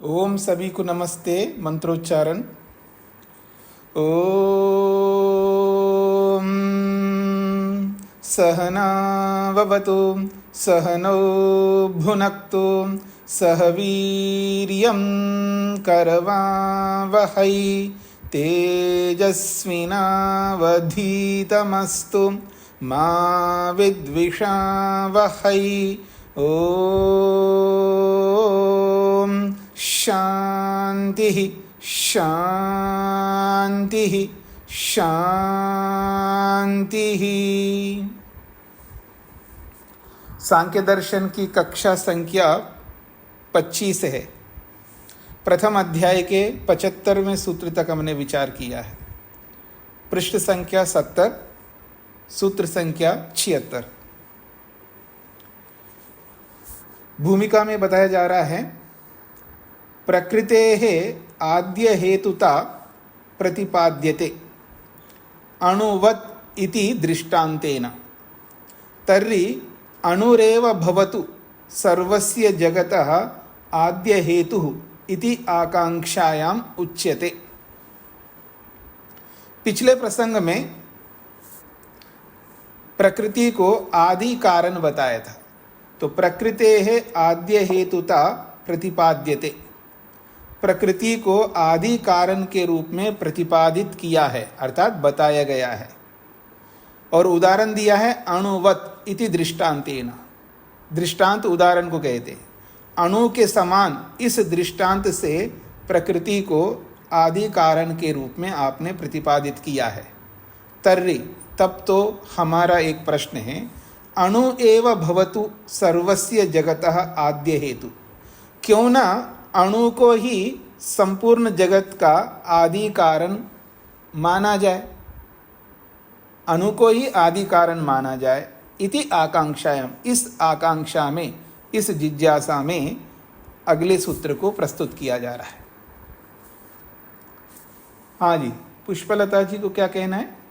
ओम सभी को नमस्ते। मंत्रोच्चारण। ओम सहनाववतु सहनौ भुनक्तु सह वीर्यं करवावहै तेजस्विनावधीतमस्तु मा विद्विषावहै। ओम शांति शांति शांति। सांख्य दर्शन की कक्षा संख्या 25 है। प्रथम अध्याय के 75वें सूत्र तक हमने विचार किया है। पृष्ठ संख्या 70, सूत्र संख्या 76। भूमिका में बताया जा रहा है प्रकृतेः आद्य हेतुता प्रतिपाद्यते अणुवत् इति दृष्टान्तेन तर्हि अणुरेव भवतु सर्वस्य जगतः आद्य हेतुः इति आकांक्षायाम उच्यते। पिछले प्रसंग में प्रकृति को आदि कारण बताया था। तो प्रकृतेः आद्य हेतुता प्रतिपाद्यते, प्रकृति को आदि कारण के रूप में प्रतिपादित किया है, अर्थात बताया गया है। और उदाहरण दिया है अणुवत् इति दृष्टांतेन। दृष्टांत उदाहरण को कहते हैं। अणु के समान इस दृष्टांत से प्रकृति को आदि कारण के रूप में आपने प्रतिपादित किया है। तर्हि तब तो हमारा एक प्रश्न है, अणु एव भवतु सर्वस्य जगतः आद्य हेतु। क्यों ना अणु को ही संपूर्ण जगत का आदि कारण माना जाए, अणु को ही आदि कारण माना जाए। इति आकांक्षायाम, इस आकांक्षा में, इस जिज्ञासा में अगले सूत्र को प्रस्तुत किया जा रहा है। हाँ जी, पुष्पलता जी को क्या कहना है?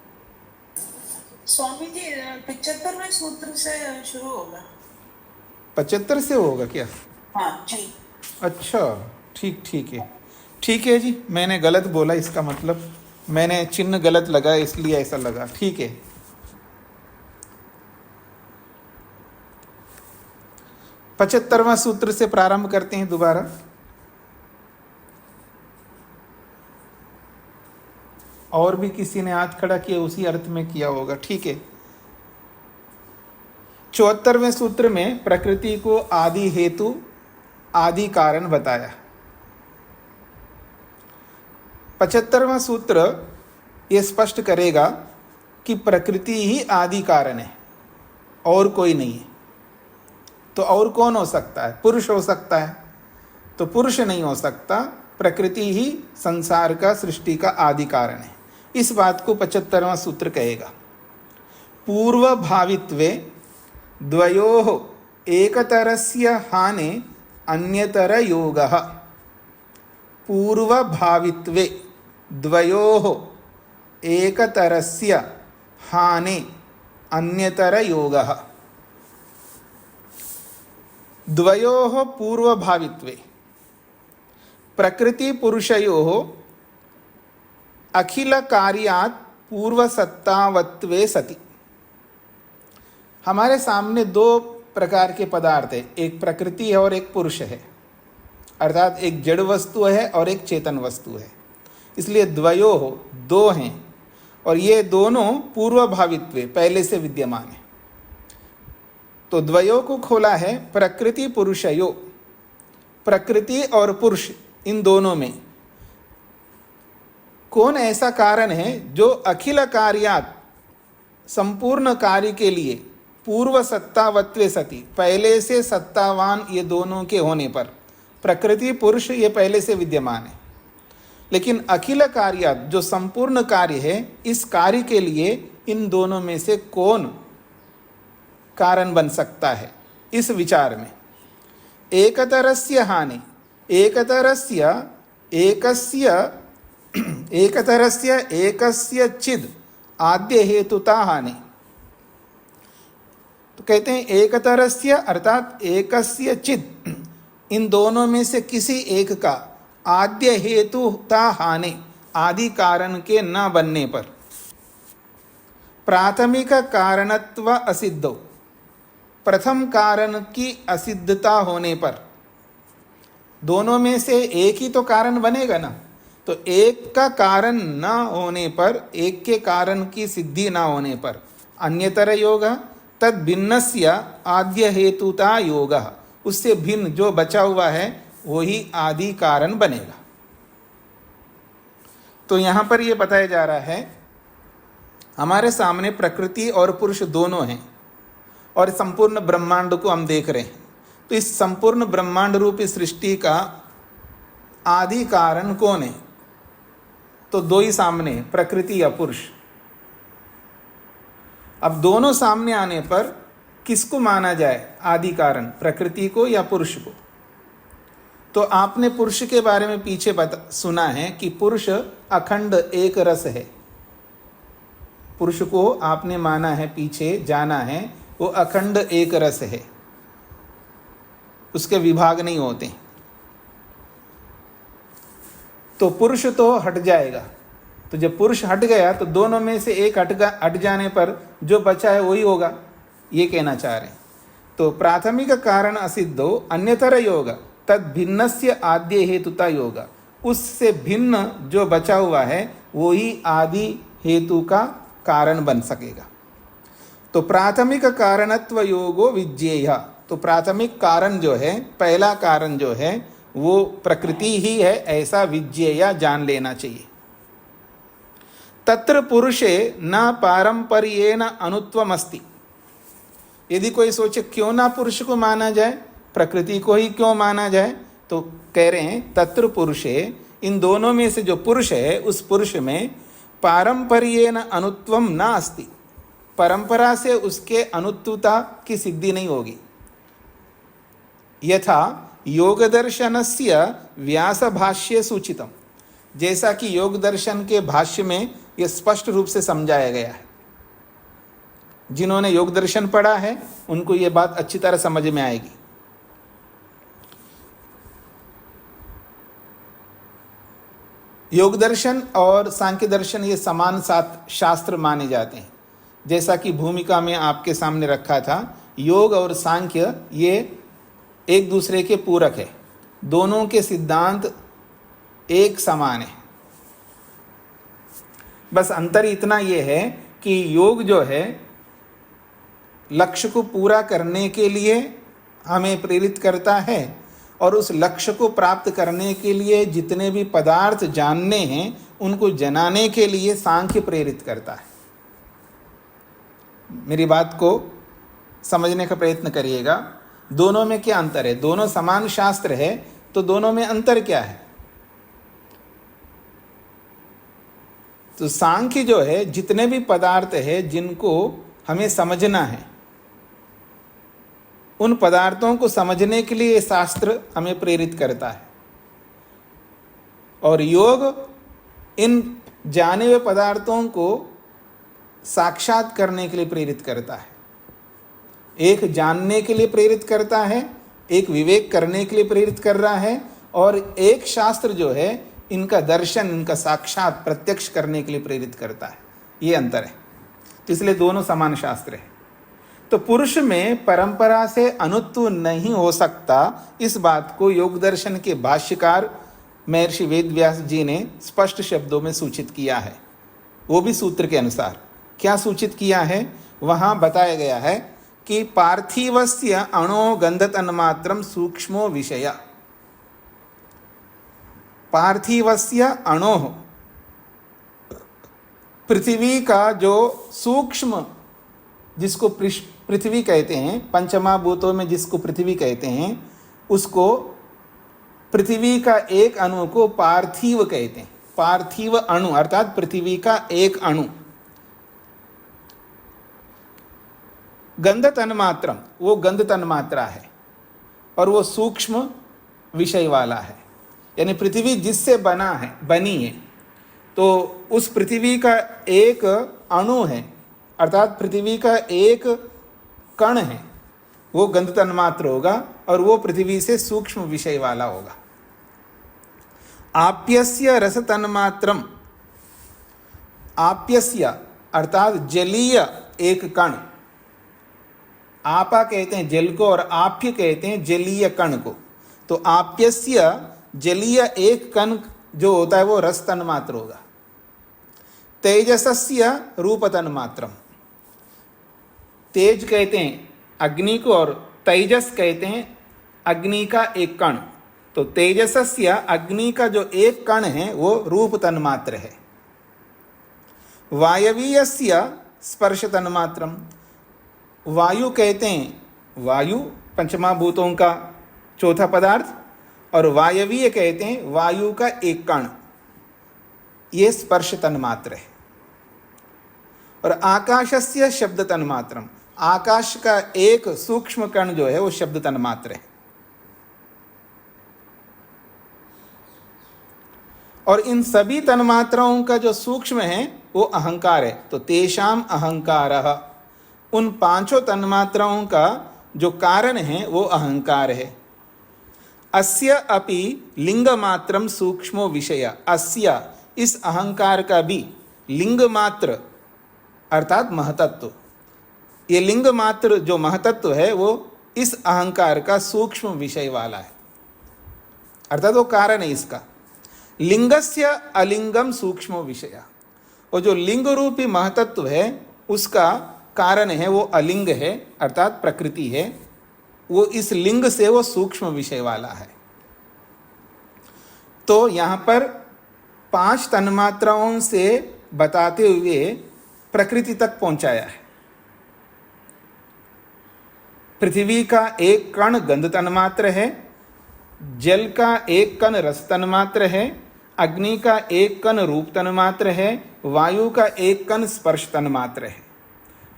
स्वामी जी 75वें सूत्र से शुरू होगा। 75 से होगा क्या? हाँ जी। अच्छा, ठीक है जी। मैंने गलत बोला, इसका मतलब मैंने चिन्ह गलत लगा, इसलिए ऐसा लगा। ठीक है। 75वां सूत्र से प्रारंभ करते हैं दोबारा। और भी किसी ने हाथ खड़ा किया, उसी अर्थ में किया होगा। ठीक है। 74वें सूत्र में प्रकृति को आदि हेतु आदि कारण बताया। 75वां सूत्र ये स्पष्ट करेगा कि प्रकृति ही आदि कारण है, और कोई नहीं है। तो और कौन हो सकता है? पुरुष हो सकता है, तो पुरुष नहीं हो सकता। प्रकृति ही संसार का, सृष्टि का आदि कारण है। इस बात को 75वां सूत्र कहेगा। पूर्व भावित्वे द्वयोः एकतरस्य हाने अन्यतर योगः। पूर्व भावित्वे द्वयोः एकतरस्य हाने अन्यतर योगः। द्वयोः पूर्व भावित्वे, प्रकृति पुरुषयोः अखिल कार्यात् पूर्व सत्तावत्वे सति। हमारे सामने दो प्रकार के पदार्थ है, एक प्रकृति है और एक पुरुष है, अर्थात एक जड़ वस्तु है और एक चेतन वस्तु है। इसलिए द्वयो हो, दो हैं, और ये दोनों पूर्व भावित्व पहले से विद्यमान है। तो द्वयो को खोला है प्रकृति पुरुषयो। प्रकृति और पुरुष, इन दोनों में कौन ऐसा कारण है जो अखिल कार्यात, संपूर्ण कार्य के लिए, पूर्व सत्तावत्वे सति, पहले से सत्तावान ये दोनों के होने पर, प्रकृति पुरुष ये पहले से विद्यमान है। लेकिन अखिल कार्यात, जो संपूर्ण कार्य है, इस कार्य के लिए इन दोनों में से कौन कारण बन सकता है? इस विचार में एकतरस्य हानि, एकतरस्य एकस्य चिद आद्य हेतुता हानि। तो कहते हैं एकतरस्य अर्थात एकस्य चिद, इन दोनों में से किसी एक का आद्य हेतुता हानि आदि कारण के न बनने पर, प्राथमिक कारणत्व असिद्धो, प्रथम कारण की असिद्धता होने पर, दोनों में से एक ही तो कारण बनेगा ना, तो एक का कारण न होने पर, एक के कारण की सिद्धि न होने पर अन्यतर योग तद भिन्नस्य आद्य हेतुता योग, उससे भिन्न जो बचा हुआ है वही आदि कारण बनेगा। तो यहां पर यह बताया जा रहा है हमारे सामने प्रकृति और पुरुष दोनों हैं और संपूर्ण ब्रह्मांड को हम देख रहे हैं। तो इस संपूर्ण ब्रह्मांड रूपी सृष्टि का आदि कारण कौन है? तो दो ही सामने, प्रकृति या पुरुष। अब दोनों सामने आने पर किसको माना जाए आदि कारण, प्रकृति को या पुरुष को? तो आपने पुरुष के बारे में पीछे सुना है कि पुरुष अखंड एक रस है। पुरुष को आपने माना है, पीछे जाना है, वो अखंड एक रस है, उसके विभाग नहीं होते। तो पुरुष तो हट जाएगा, तो जब पुरुष हट गया तो दोनों में से एक हट जाने पर जो बचा है वही होगा, ये कहना चाह रहे हैं। तो प्राथमिक कारण असिद्धो अन्यतर योग तद भिन्नस्य आद्य हेतुता योग, उससे भिन्न जो बचा हुआ है वही आदि हेतु का कारण बन सकेगा। तो प्राथमिक कारणत्व योगो विज्ञेय, तो प्राथमिक कारण जो है, पहला कारण जो है वो प्रकृति ही है, ऐसा विज्ञेय जान लेना चाहिए। तत्र पुरुषे न पारंपर्येण अनुत्वम अस्ति, यदि कोई सोचे क्यों ना पुरुष को माना जाए, प्रकृति को ही क्यों माना जाए, तो कह रहे हैं तत्र पुरुषे, इन दोनों में से जो पुरुष है उस पुरुष में पारंपर्येण अनुत्वम न अस्ति, परंपरा से उसके अनुत्वता की सिद्धि नहीं होगी। यथा योग दर्शनस्य व्यास भाष्ये सूचितम, जैसा कि योग दर्शन के भाष्य में यह स्पष्ट रूप से समझाया गया है। जिन्होंने योग दर्शन पढ़ा है उनको यह बात अच्छी तरह समझ में आएगी। योग दर्शन और सांख्य दर्शन ये समान साथ शास्त्र माने जाते हैं। जैसा कि भूमिका में आपके सामने रखा था, योग और सांख्य ये एक दूसरे के पूरक है, दोनों के सिद्धांत एक समान है। बस अंतर इतना ये है कि योग जो है लक्ष्य को पूरा करने के लिए हमें प्रेरित करता है, और उस लक्ष्य को प्राप्त करने के लिए जितने भी पदार्थ जानने हैं उनको जनाने के लिए सांख्य प्रेरित करता है। मेरी बात को समझने का प्रयत्न करिएगा। दोनों में क्या अंतर है? दोनों समान शास्त्र है, तो दोनों में अंतर क्या है? तो सांख्य जो है जितने भी पदार्थ है जिनको हमें समझना है, उन पदार्थों को समझने के लिए शास्त्र हमें प्रेरित करता है, और योग इन जाने हुए पदार्थों को साक्षात करने के लिए प्रेरित करता है। एक जानने के लिए प्रेरित करता है, एक विवेक करने के लिए प्रेरित कर रहा है, और एक शास्त्र जो है इनका दर्शन, इनका साक्षात प्रत्यक्ष करने के लिए प्रेरित करता है। ये अंतर है। तो इसलिए दोनों समान शास्त्र है। तो पुरुष में परंपरा से अनुत्व नहीं हो सकता, इस बात को योग दर्शन के भाष्यकार महर्षि वेदव्यास जी ने स्पष्ट शब्दों में सूचित किया है। वो भी सूत्र के अनुसार क्या सूचित किया है? वहाँ बताया गया है कि पार्थिवस्य अणो गंध तन्मात्रम सूक्ष्मो विषय, पार्थिवस्य अणो, पृथ्वी का जो सूक्ष्म, जिसको पृथ्वी कहते हैं, पंचमहाभूतों में जिसको पृथ्वी कहते हैं, उसको पृथ्वी का एक अणु को पार्थिव कहते हैं। पार्थिव अणु अर्थात पृथ्वी का एक अणु। गंध तन्मात्रम, वो गंध तन्मात्रा है और वो सूक्ष्म विषय वाला है। यानी पृथ्वी जिससे बनी है, तो उस पृथ्वी का एक अणु है, अर्थात पृथ्वी का एक कण है, वो गंध तन्मात्र होगा और वो पृथ्वी से सूक्ष्म विषय वाला होगा। आप्यस्य रस तन्मात्रम, आप्यस्य अर्थात जलीय एक कण, आपा कहते हैं जल को और आप्य कहते हैं जलीय कण को। तो आप्यस्य जलीय एक कण जो होता है वो रस तन्मात्र होगा। तेजसस्य रूप तन्मात्रम, तेज कहते हैं अग्नि को और तेजस कहते हैं अग्नि का एक कण। तो तेजसस्य अग्नि का जो एक कण है वो रूप तन्मात्र है। वायवीयस्य स्पर्श तन्मात्रम, वायु कहते हैं वायु पंचमा भूतों का चौथा पदार्थ, और वायवीय कहते हैं वायु का एक कण, ये स्पर्श तन्मात्र है। और आकाशस्य शब्द तन्मात्रम, आकाश का एक सूक्ष्म कण जो है वो शब्द तन्मात्र है। और इन सभी तन्मात्राओं का जो सूक्ष्म है वो अहंकार है। तो तेषाम अहंकारः, उन पांचों तन्मात्राओं का जो कारण है वो अहंकार है। अस्य अपि लिंग मात्रम सूक्ष्मो विषय, अस्य इस अहंकार का भी लिंग मात्र अर्थात महतत्व, ये लिंग मात्र जो महतत्व है वो इस अहंकार का सूक्ष्म विषय वाला है, अर्थात वो कारण है इसका। लिंगस्य अलिंगम सूक्ष्म विषय, वो जो लिंग रूपी महतत्व है उसका कारण है वो अलिंग है अर्थात प्रकृति है, वो इस लिंग से वो सूक्ष्म विषय वाला है। तो यहाँ पर पांच तन्मात्राओं से बताते हुए प्रकृति तक पहुंचाया है। पृथ्वी का एक कण गंध तन्मात्र है, जल का एक कण रस तन्मात्र है, अग्नि का एक कण रूप तन्मात्र है, वायु का एक कण स्पर्श तन्मात्र है,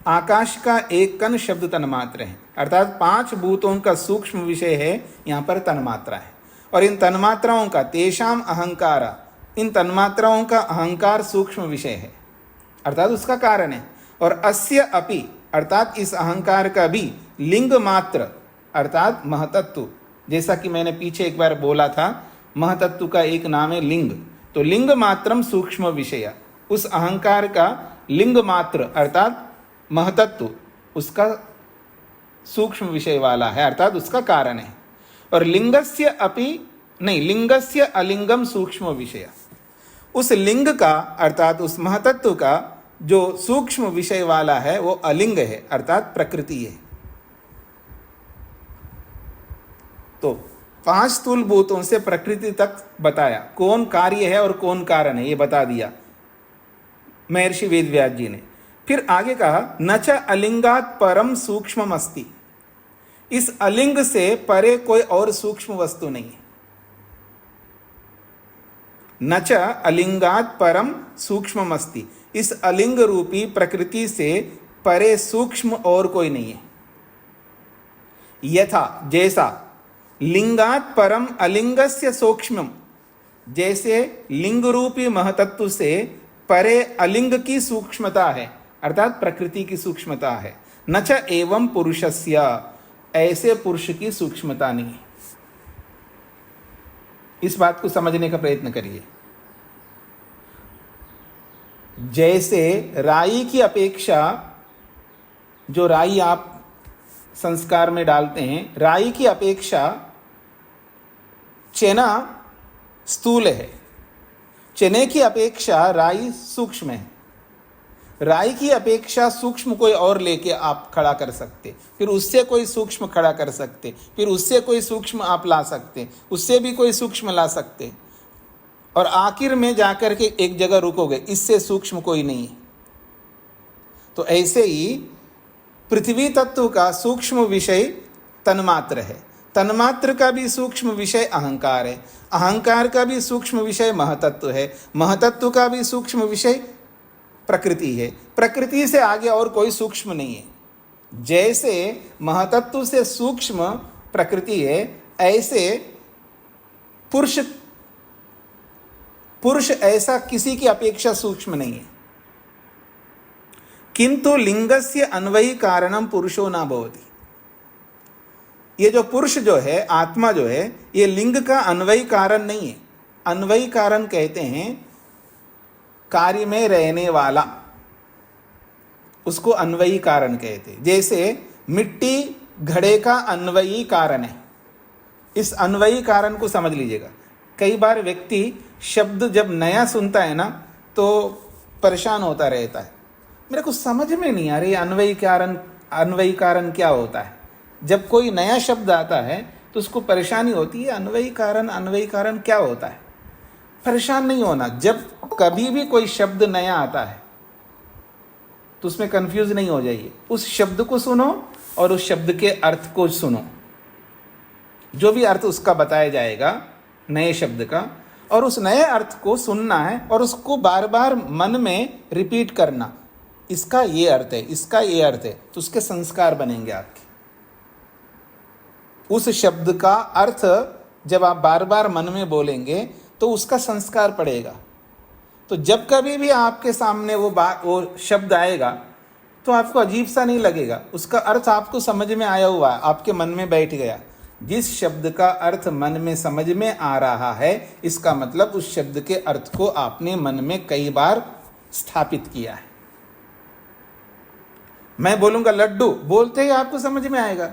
आकाश का एक कण शब्द तन्मात्र है। अर्थात पांच भूतों का सूक्ष्म विषय है यहाँ पर तन्मात्रा है। और इन तन्मात्राओं का तेषाम अहंकार, इन तन्मात्राओं का अहंकार सूक्ष्म विषय है अर्थात उसका कारण है। और अस्य अपि अर्थात इस अहंकार का भी लिंग मात्र अर्थात महतत्व, जैसा कि मैंने पीछे एक बार बोला था महतत्व का एक नाम है लिंग, तो लिंग मात्रम सूक्ष्म विषय, उस अहंकार का लिंग मात्र अर्थात महतत्व उसका सूक्ष्म विषय वाला है अर्थात उसका कारण है। और लिंगस्य अपि नहीं, लिंगस्य अलिंगम सूक्ष्म विषय, उस लिंग का अर्थात उस महतत्व का जो सूक्ष्म विषय वाला है वो अलिंग है अर्थात प्रकृति है। तो पांच स्थूल भूतों से प्रकृति तक बताया, कौन कार्य है और कौन कारण है ये बता दिया महर्षि वेदव्यास जी ने। फिर आगे कहा न च अलिंगात परम सूक्ष्म अस्ति, इस अलिंग से परे कोई और सूक्ष्म वस्तु नहीं है। न च अलिंगात परम सूक्ष्म अस्ति, इस अलिंग रूपी प्रकृति से परे सूक्ष्म और कोई नहीं है। यथा जैसा लिंगात परम अलिंगस्य सूक्ष्मम, जैसे लिंग रूपी महतत्व से परे अलिंग की सूक्ष्मता है अर्थात प्रकृति की सूक्ष्मता है। न च एवं पुरुषस्य, ऐसे पुरुष की सूक्ष्मता नहीं। इस बात को समझने का प्रयत्न करिए। जैसे राई की अपेक्षा, जो राई आप संस्कार में डालते हैं, राई की अपेक्षा चना स्थूल है, चने की अपेक्षा राई सूक्ष्म है। राई की अपेक्षा सूक्ष्म कोई और लेके आप खड़ा कर सकते, फिर उससे कोई सूक्ष्म खड़ा कर सकते, फिर उससे कोई सूक्ष्म आप ला सकते, उससे भी कोई सूक्ष्म ला सकते, और आखिर में जाकर के एक जगह रुकोगे, इससे सूक्ष्म कोई नहीं है। तो ऐसे ही पृथ्वी तत्व का सूक्ष्म विषय तन्मात्र है, तन्मात्र का भी सूक्ष्म विषय अहंकार है, अहंकार का भी सूक्ष्म विषय महतत्व है, महतत्व का भी सूक्ष्म विषय प्रकृति है, प्रकृति से आगे और कोई सूक्ष्म नहीं है। जैसे महतत्व से सूक्ष्म प्रकृति है, ऐसे पुरुष ऐसा किसी की अपेक्षा सूक्ष्म नहीं है। किंतु लिंगस्य अन्वयी कारणम पुरुषो न भवति, ये जो पुरुष जो है, आत्मा जो है, ये लिंग का अन्वयी कारण नहीं है। अन्वयी कारण कहते हैं कार्य में रहने वाला, उसको अन्वयी कारण कहते हैं। जैसे मिट्टी घड़े का अन्वयी कारण है। इस अन्वयी कारण को समझ लीजिएगा। कई बार व्यक्ति शब्द जब नया सुनता है ना तो परेशान होता रहता है, मेरे को समझ में नहीं आ रही अन्वयी कारण क्या होता है। जब कोई नया शब्द आता है तो उसको परेशानी होती है, अन्वयी कारण क्या होता है। परेशान नहीं होना। जब कभी भी कोई शब्द नया आता है तो उसमें कंफ्यूज नहीं हो जाइए। उस शब्द को सुनो और उस शब्द के अर्थ को सुनो, जो भी अर्थ उसका बताया जाएगा नए शब्द का, और उस नए अर्थ को सुनना है और उसको बार बार मन में रिपीट करना। इसका ये अर्थ है, इसका ये अर्थ है, तो उसके संस्कार बनेंगे आपके। उस शब्द का अर्थ जब आप बार बार मन में बोलेंगे तो उसका संस्कार पड़ेगा। तो जब कभी भी आपके सामने वो शब्द आएगा तो आपको अजीब सा नहीं लगेगा, उसका अर्थ आपको समझ में आया हुआ है, आपके मन में बैठ गया। जिस शब्द का अर्थ मन में समझ में आ रहा है, इसका मतलब उस शब्द के अर्थ को आपने मन में कई बार स्थापित किया है। मैं बोलूंगा लड्डू, बोलते ही आपको समझ में आएगा।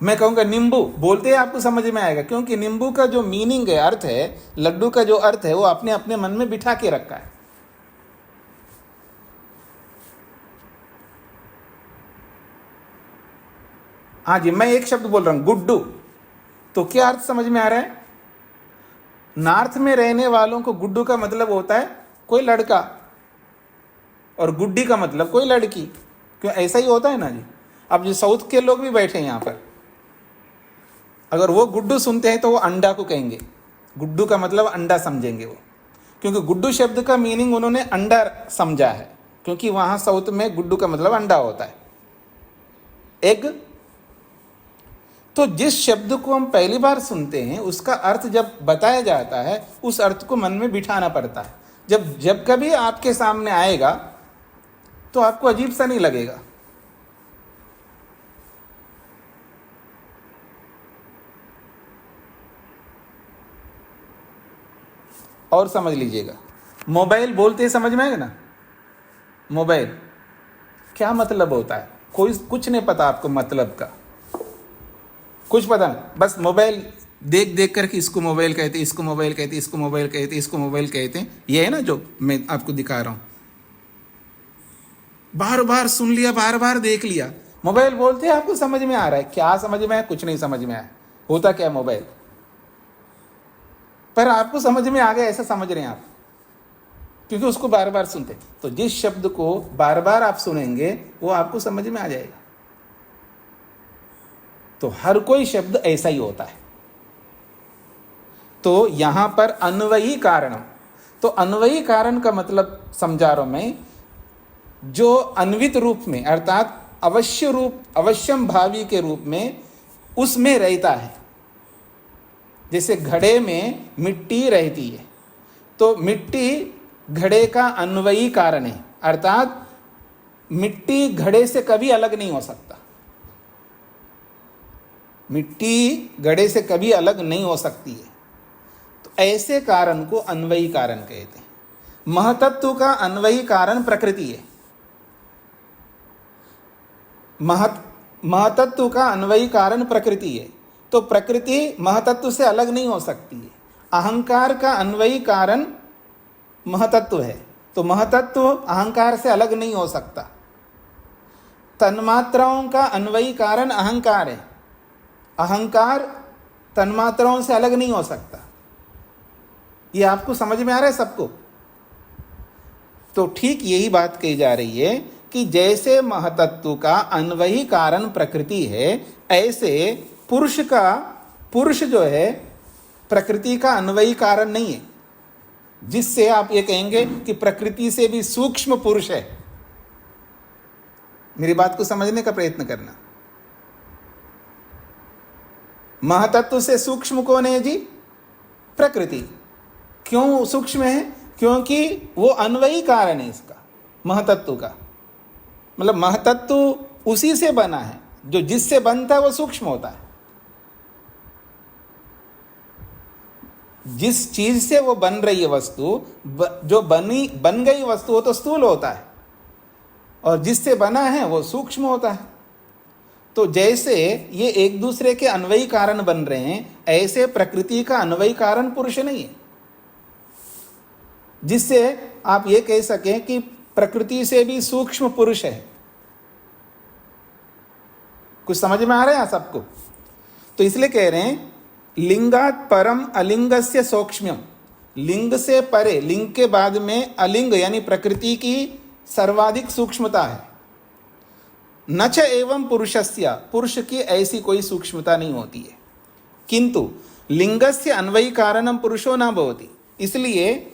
मैं कहूंगा नींबू, बोलते ही आपको समझ में आएगा, क्योंकि नींबू का जो मीनिंग है, अर्थ है, लड्डू का जो अर्थ है, वो आपने अपने मन में बिठा के रखा है। हाँ जी, मैं एक शब्द बोल रहा हूं गुड्डू, तो क्या अर्थ समझ में आ रहा है? नॉर्थ में रहने वालों को गुड्डू का मतलब होता है कोई लड़का, और गुड्डी का मतलब कोई लड़की। क्यों, ऐसा ही होता है ना जी। अब जो साउथ के लोग भी बैठे हैं यहाँ पर, अगर वो गुड्डू सुनते हैं तो वो अंडा को कहेंगे। गुड्डू का मतलब अंडा समझेंगे वो, क्योंकि गुड्डू शब्द का मीनिंग उन्होंने अंडा समझा है, क्योंकि वहाँ साउथ में गुड्डू का मतलब अंडा होता है, एग। तो जिस शब्द को हम पहली बार सुनते हैं उसका अर्थ जब बताया जाता है, उस अर्थ को मन में बिठाना पड़ता है। जब कभी आपके सामने आएगा तो आपको अजीब सा नहीं लगेगा। और समझ लीजिएगा, मोबाइल बोलते ही समझ में आएगा ना। मोबाइल क्या मतलब होता है, कोई कुछ नहीं पता आपको मतलब का, कुछ पता नहीं। बस मोबाइल देख देख करके इसको मोबाइल कहते, इसको मोबाइल कहते, इसको मोबाइल कहते, इसको मोबाइल कहते हैं। ये है ना जो मैं आपको दिखा रहा हूं। बार बार सुन लिया, बार बार देख लिया, मोबाइल बोलते हैं आपको समझ में आ रहा है। क्या समझ में आया? कुछ नहीं समझ में आया। होता क्या मोबाइल, पर आपको समझ में आ गया, ऐसा समझ रहे हैं आप, क्योंकि उसको बार बार सुनते। तो जिस शब्द को बार बार आप सुनेंगे वो आपको समझ में आ जाएगा। तो हर कोई शब्द ऐसा ही होता है। तो यहां पर अन्वयी कारण, तो अन्वयी कारण का मतलब समझा रहा हूं मैं, जो अन्वित रूप में अर्थात अवश्य रूप, अवश्यम भावी के रूप में उसमें रहता है। जैसे घड़े में मिट्टी रहती है, तो मिट्टी घड़े का अन्वयी कारण है, अर्थात मिट्टी घड़े से कभी अलग नहीं हो सकता। मिट्टी घड़े से कभी अलग नहीं हो सकती है। तो ऐसे कारण को अन्वयी कारण कहते हैं। महतत्व का अन्वयी कारण प्रकृति है। महतत्व का अन्वयी कारण प्रकृति है, तो प्रकृति महतत्व से अलग नहीं हो सकती है। अहंकार का अन्वयी कारण महतत्व है, तो महतत्व अहंकार से अलग नहीं हो सकता। तन्मात्राओं का अन्वयी कारण अहंकार है, अहंकार तन्मात्राओं से अलग नहीं हो सकता। ये आपको समझ में आ रहा है सबको? तो ठीक यही बात कही जा रही है कि जैसे महतत्व का अन्वयी कारण प्रकृति है, ऐसे पुरुष जो है प्रकृति का अन्वयी कारण नहीं है, जिससे आप ये कहेंगे कि प्रकृति से भी सूक्ष्म पुरुष है। मेरी बात को समझने का प्रयत्न करना। महतत्व से सूक्ष्म कौन है जी? प्रकृति। क्यों सूक्ष्म है? क्योंकि वो अन्वयी कारण है इसका, महतत्व का। मतलब महतत्व उसी से बना है, जो जिससे बनता है वो सूक्ष्म होता है। जिस चीज से वो बन रही है वस्तु, जो बन गई वस्तु, वो तो स्थूल होता है, और जिससे बना है वो सूक्ष्म होता है। तो जैसे ये एक दूसरे के अन्वयी कारण बन रहे हैं, ऐसे प्रकृति का अन्वयी कारण पुरुष नहीं है। जिससे आप ये कह सकें कि प्रकृति से भी सूक्ष्म पुरुष है। कुछ समझ में आ रहा है सबको? तो इसलिए कह रहे हैं लिंगात परम अलिंगस्य सौक्ष्म्यम, लिंग से परे, लिंग के बाद में अलिंग यानी प्रकृति की सर्वाधिक सूक्ष्मता है। न च एवं पुरुषस्य, पुरुष की ऐसी कोई सूक्ष्मता नहीं होती है। किंतु लिंगस्य अन्वयी कारणम पुरुषो न भवति, इसलिए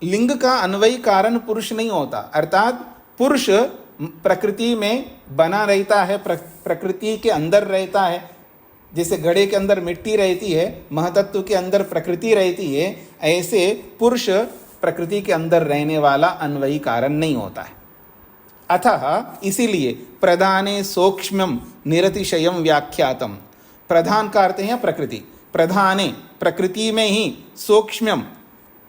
लिंग का अन्वयी कारण पुरुष नहीं होता। अर्थात पुरुष प्रकृति में बना रहता है, प्रकृति के अंदर रहता है। जैसे घड़े के अंदर मिट्टी रहती है, महतत्व के अंदर प्रकृति रहती है, ऐसे पुरुष प्रकृति के अंदर रहने वाला अन्वयी कारण नहीं होता है। अतः इसीलिए प्रधाने सूक्ष्म्यम निरतिशयम व्याख्यातम, प्रधान का अर्थ है प्रकृति, प्रधाने प्रकृति में ही सूक्ष्म्यम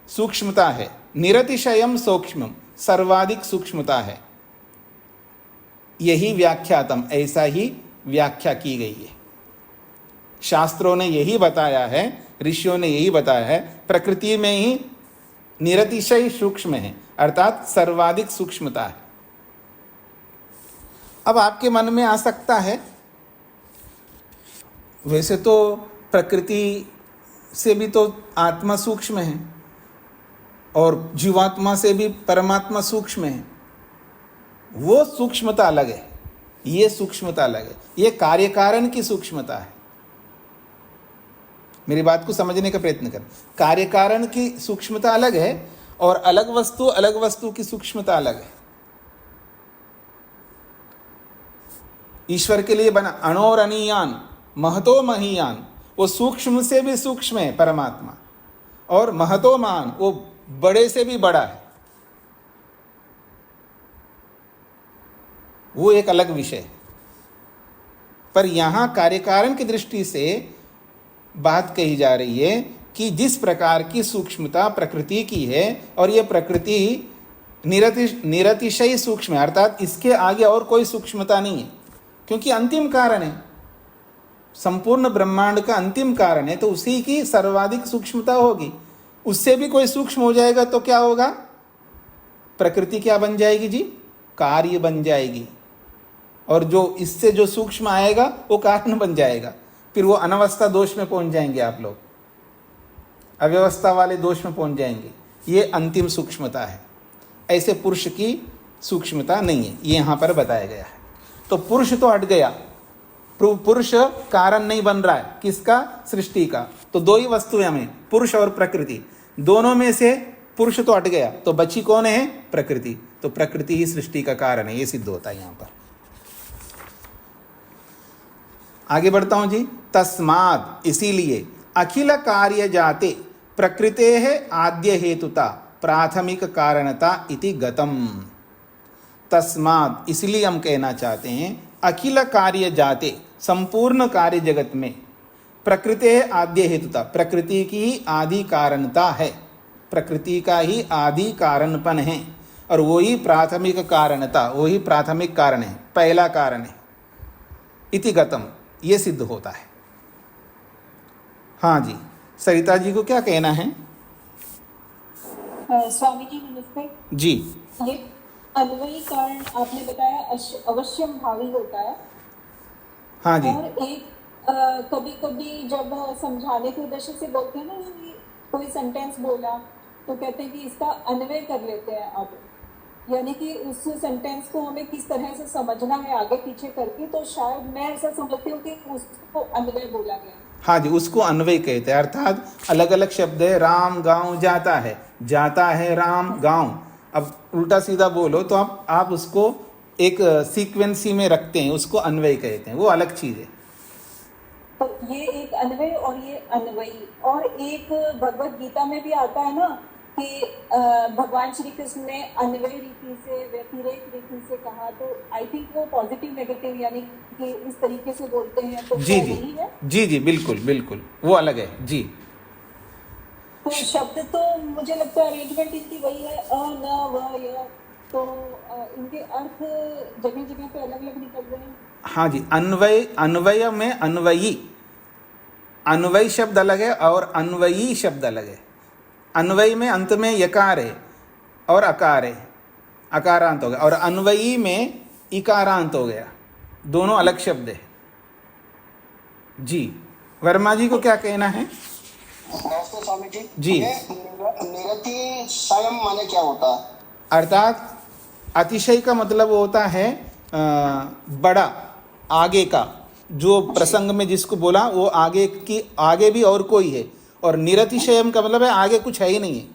सूक्ष्मता है, निरतिशयम सूक्ष्म्यम सर्वाधिक सूक्ष्मता है। यही व्याख्यातम, ऐसा ही व्याख्या की गई है। शास्त्रों ने यही बताया है, ऋषियों ने यही बताया है, प्रकृति में ही निरतिशय सूक्ष्म है, अर्थात सर्वाधिक सूक्ष्मता है। अब आपके मन में आ सकता है, वैसे तो प्रकृति से भी तो आत्मा सूक्ष्म है और जीवात्मा से भी परमात्मा सूक्ष्म है। वो सूक्ष्मता अलग है, ये सूक्ष्मता अलग है, ये कार्य कारण की सूक्ष्मता है। मेरी बात को समझने का प्रयत्न कर। कार्य कारण की सूक्ष्मता अलग है और अलग वस्तु की सूक्ष्मता अलग है। ईश्वर के लिए बना अणोर अनीयान महतो महीयान, वो सूक्ष्म से भी सूक्ष्म है परमात्मा, और महतो महान, वो बड़े से भी बड़ा है। वो एक अलग विषय। पर यहां कार्यकारण की दृष्टि से बात कही जा रही है कि जिस प्रकार की सूक्ष्मता प्रकृति की है, और यह प्रकृति निरतिशय सूक्ष्म है, अर्थात इसके आगे और कोई सूक्ष्मता नहीं है, क्योंकि अंतिम कारण है, संपूर्ण ब्रह्मांड का अंतिम कारण है, तो उसी की सर्वाधिक सूक्ष्मता होगी। उससे भी कोई सूक्ष्म हो जाएगा तो क्या होगा? प्रकृति क्या बन जाएगी जी? कार्य बन जाएगी, और जो इससे जो सूक्ष्म आएगा वो कारण बन जाएगा। फिर वो अनवस्था दोष में पहुंच जाएंगे आप लोग, अव्यवस्था वाले दोष में पहुंच जाएंगे। ये अंतिम सूक्ष्मता है। ऐसे पुरुष की सूक्ष्मता नहीं है, ये यहाँ पर बताया गया है। तो पुरुष तो हट गया, पुरुष कारण नहीं बन रहा है, किसका? सृष्टि का। तो दो ही वस्तुएं हमें, पुरुष और प्रकृति, दोनों में से पुरुष तो हट गया, तो बची कौन है? प्रकृति। तो प्रकृति ही सृष्टि का कारण है, ये सिद्ध होता है यहाँ पर। आगे बढ़ता हूं जी। तस्माद, इसीलिए अखिल कार्य जाते प्रकृते है आद्य हेतुता प्राथमिक कारणता इति गतम। तस्माद, इसलिए हम कहना चाहते हैं अखिल कार्य जाते, संपूर्ण कार्य जगत में प्रकृति है आद्य हेतुता, प्रकृति की ही आदि कारणता है, प्रकृति का ही आदि कारणपन है, और वही प्राथमिक कारणता, वही प्राथमिक कारण है, पहला कारण है। इति गतम, ये सिद्ध होता है। हाँ जी, सरिता जी को क्या कहना है? स्वामी जी नमस्ते जी। ये अन्वयी कारण आपने बताया अवश्यम भावी होता है। हाँ जी। और एक कभी कभी जब समझाने के उद्देश्य से बोलते हैं ना, कि कोई सेंटेंस बोला तो कहते हैं कि इसका अन्वय कर लेते हैं अब, यानी कि उस सेंटेंस को हमें किस तरह से समझना है आगे पीछे करके, तो शायद मैं ऐसा समझती हूँ कि उसको अन्वय बोला गया। हाँ जी, उसको अन्वय कहते हैं, अर्थात अलग अलग शब्द है। राम गांव जाता है, जाता है राम गांव। अब उल्टा सीधा बोलो तो आप उसको एक सीक्वेंसी में रखते हैं, उसको अन्वय कहते हैं, वो अलग चीज है। तो ये एक अन्वय और ये अन्वयी, और एक भगवत गीता में भी आता है ना कि भगवान श्री कृष्ण ने अन्वय रीति से व्यतिरेक रीति से कहा, तो आई थिंक वो पॉजिटिव नेगेटिव यानी कि इस तरीके से बोलते हैं, तो जी वो जी वही है। जी जी बिल्कुल बिल्कुल, वो अलग है जी। तो शब्द तो मुझे लगता है अरेंजमेंट इनकी वही है, अ न व य, तो इनके अर्थ जगह जगह पे अलग अलग निकल रहे हैं। हाँ जी, अन्वय, अन्वय में अन्वयी, अन्वय शब्द अलग है और अन्वयी शब्द अलग है। अन्वय में अंत में यकार है और अकार है, अकारांत हो गया, और अन्वयी में इकारांत हो गया, दोनों अलग शब्द है जी। वर्मा जी को क्या कहना है? नमस्ते स्वामी जी। जी। ये निरति स्वयं माने क्या होता है? अर्थात अतिशय का मतलब होता है बड़ा, आगे का, जो प्रसंग में जिसको बोला वो आगे की, आगे भी और कोई है, और निरतिशयम का मतलब है आगे कुछ है ही नहीं है,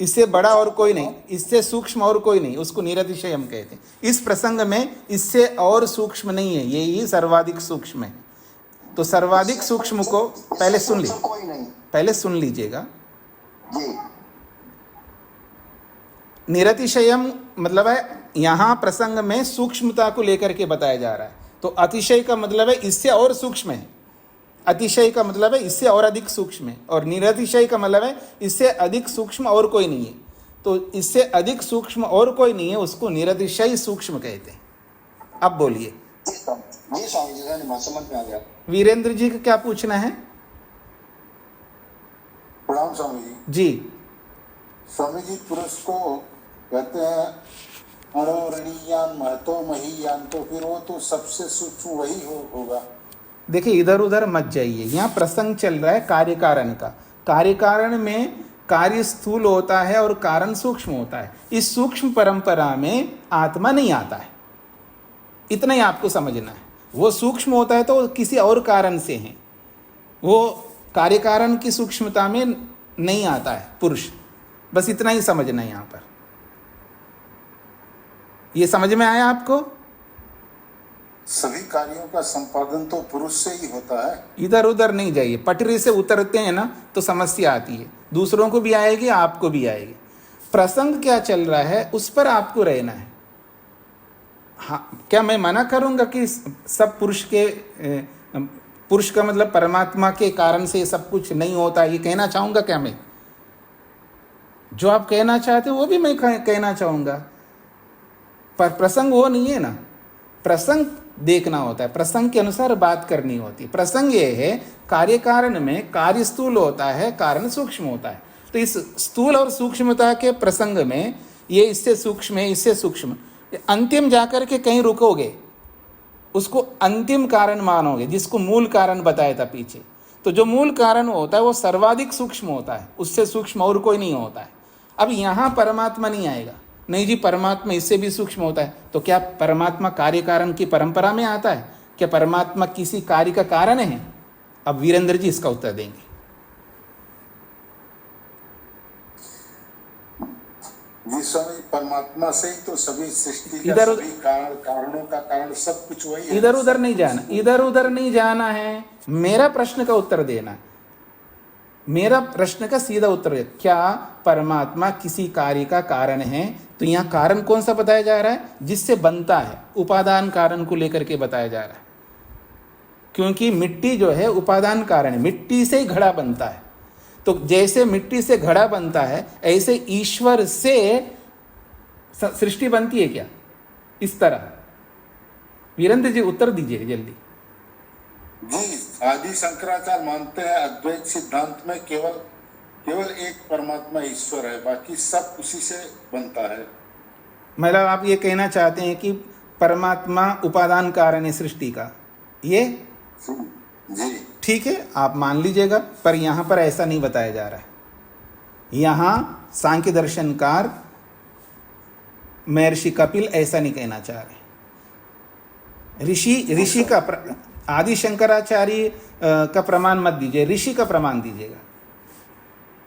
इससे बड़ा और कोई नहीं, इससे सूक्ष्म और कोई नहीं, उसको निरतिशयम कहते हैं। इस प्रसंग में इससे और सूक्ष्म नहीं है, यही सर्वाधिक सूक्ष्म है। तो सर्वाधिक सूक्ष्म को पहले सुन लीजिए, कोई नहीं। पहले सुन लीजिएगा। जी। निरतिशयम मतलब है यहाँ प्रसंग में सूक्ष्मता को लेकर के बताया जा रहा है। तो अतिशय का मतलब है इससे और सूक्ष्म है, अतिशय का मतलब है इससे और अधिक सूक्ष्म है, और निरतिशय का मतलब है इससे अधिक सूक्ष्म और कोई नहीं है। तो इससे अधिक सूक्ष्म और कोई नहीं है, उसको निरतिशय सूक्ष्म कहते हैं। अब बोलिए। जी स्वामी जी, समझ में आ गया। वीरेंद्र जी का क्या पूछना है? प्रणाम स्वामी जी। जी। स्वामी जी, पुरुष को कहते हैं अणोरणीयान महतो महीयान, तो फिर वो तो सबसे सूक्ष्म वही होगा। देखिए, इधर उधर मत जाइए, यहाँ प्रसंग चल रहा है कार्य कारण का। कार्य कारण में कार्य स्थूल होता है और कारण सूक्ष्म होता है। इस सूक्ष्म परंपरा में आत्मा नहीं आता है, इतना ही आपको समझना है। वो सूक्ष्म होता है तो किसी और कारण से है, वो कार्य कारण की सूक्ष्मता में नहीं आता है पुरुष, बस इतना ही समझना है यहाँ पर। ये समझ में आया आपको? सभी कार्यों का संपादन तो पुरुष से ही होता है। इधर उधर नहीं जाइए, पटरी से उतरते हैं ना तो समस्या आती है, दूसरों को भी आएगी, आपको भी आएगी। प्रसंग क्या चल रहा है उस पर आपको रहना है। हाँ, क्या मैं मना करूंगा कि सब पुरुष का मतलब परमात्मा के कारण से सब कुछ नहीं होता, ये कहना चाहूंगा क्या मैं? जो आप कहना चाहते हो वो भी मैं कहना चाहूंगा, पर प्रसंग वो नहीं है ना। प्रसंग देखना होता है, प्रसंग के अनुसार बात करनी होती है। प्रसंग ये है, कार्य कारण में कार्य स्थूल होता है, कारण सूक्ष्म होता है। तो इस स्थूल और सूक्ष्मता के प्रसंग में ये इससे सूक्ष्म है, इससे सूक्ष्म, अंतिम जाकर के कहीं रुकोगे, उसको अंतिम कारण मानोगे, जिसको मूल कारण बताया था पीछे। तो जो मूल कारण होता है वो सर्वाधिक सूक्ष्म होता है, उससे सूक्ष्म और कोई नहीं होता है। अब यहाँ परमात्मा नहीं आएगा, नहीं जी परमात्मा इससे भी सूक्ष्म होता है। तो क्या परमात्मा कार्य कारण की परंपरा में आता है? क्या परमात्मा किसी कार्य का कारण है? अब वीरेंद्र जी इसका उत्तर देंगे। जी स्वामी, परमात्मा से ही तो सभी सृष्टि का, इधर सभी कारणों का कारण सब कुछ वही है। इधर उधर नहीं जाना, इधर उधर नहीं जाना है, मेरा प्रश्न का उत्तर देना है। मेरा प्रश्न का सीधा उत्तर है, क्या परमात्मा किसी कार्य का कारण है? तो यहाँ कारण कौन सा बताया जा रहा है? जिससे बनता है, उपादान कारण को लेकर के बताया जा रहा है। क्योंकि मिट्टी जो है उपादान कारण है, मिट्टी से ही घड़ा बनता है। तो जैसे मिट्टी से घड़ा बनता है, ऐसे ईश्वर से सृष्टि बनती है क्या? इस तरह वीरेंद्र जी उत्तर दीजिए जल्दी। जी, आदि शंकराचार्य मानते हैं अद्वैत सिद्धांत में केवल एक परमात्मा ईश्वर है, बाकी सब उसी से बनता है। मतलब आप ये कहना चाहते हैं कि परमात्मा उपादान कारण है सृष्टि का, ये जी ठीक है, आप मान लीजिएगा, पर यहाँ पर ऐसा नहीं बताया जा रहा है। यहाँ सांख्य दर्शनकार महर्षि कपिल ऐसा नहीं कहना चाह रहे। ऋषि का आदि शंकराचार्य का प्रमाण मत दीजिए, ऋषि का प्रमाण दीजिएगा,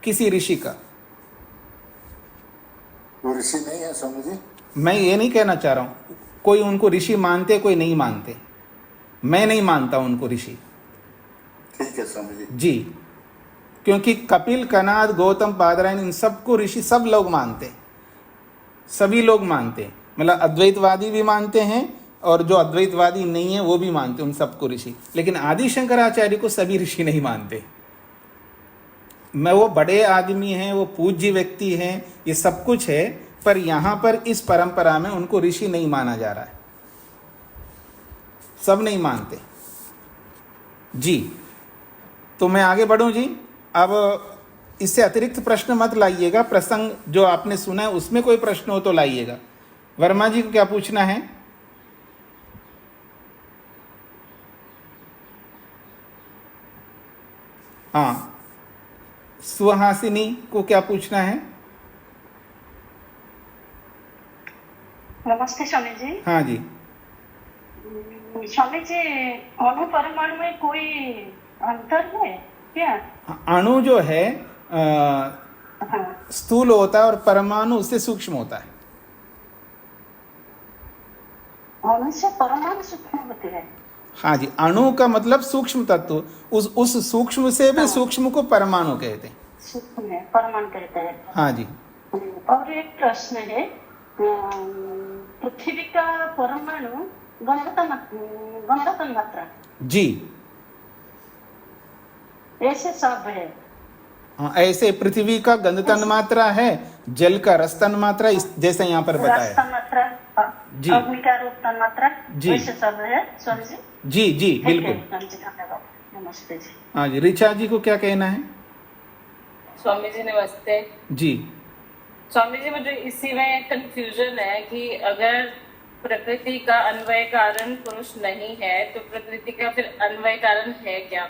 किसी ऋषि का। वो ऋषि नहीं है स्वामी जी। मैं ये नहीं कहना चाह रहा हूँ, कोई उनको ऋषि मानते, कोई नहीं मानते, मैं नहीं मानता उनको ऋषि। ठीक है स्वामी जी। जी, क्योंकि कपिल, कनाद, गौतम, बादरायण, इन सबको ऋषि सब लोग मानते हैं, सभी लोग मानते हैं। मतलब अद्वैतवादी भी मानते हैं और जो अद्वैतवादी नहीं है वो भी मानते हैं उन सबको ऋषि। लेकिन आदि शंकराचार्य को सभी ऋषि नहीं मानते। मैं वो बड़े आदमी हैं, वो पूज्य व्यक्ति हैं, ये सब कुछ है, पर यहाँ पर इस परंपरा में उनको ऋषि नहीं माना जा रहा है, सब नहीं मानते जी। तो मैं आगे बढ़ूं जी। अब इससे अतिरिक्त प्रश्न मत लाइएगा, प्रसंग जो आपने सुना है उसमें कोई प्रश्न हो तो लाइएगा। वर्मा जी को क्या पूछना है? हाँ, सुहासिनी को क्या पूछना है? नमस्ते स्वामी जी। हाँ जी। स्वामी जी, अणु परमाणु में कोई अंतर है क्या? अणु जो है हाँ। स्थूल होता है और परमाणु उससे सूक्ष्म होता है। अणु से परमाणु सूक्ष्म होते हैं। हाँ जी, अणु का मतलब सूक्ष्म तत्व, उस सूक्ष्म से भी सूक्ष्म को परमाणु कहते हैं। सूक्ष्म है, परमाणु कहते हैं। हाँ जी। और एक प्रश्न है, पृथ्वी का परमाणु गंध तन्मात्रा जी ऐसे सब है। हाँ, ऐसे पृथ्वी का गंध तन्मात्रा है, जल का रस तन्मात्रा, जैसे यहाँ पर रस बताया। तन्मात्रा, जी। अग्नि का रूप तन्मात्रा, जी। ऐसे सब है स्वामी जी। जी जी बिल्कुल। धन्यवाद, नमस्ते जी। हाँ जी, ऋचा जी को क्या कहना है? स्वामी जी नमस्ते जी। स्वामी जी, मुझे इसी में कंफ्यूजन है कि अगर प्रकृति का अन्वय कारण पुरुष नहीं है तो प्रकृति का फिर अन्वय कारण है क्या?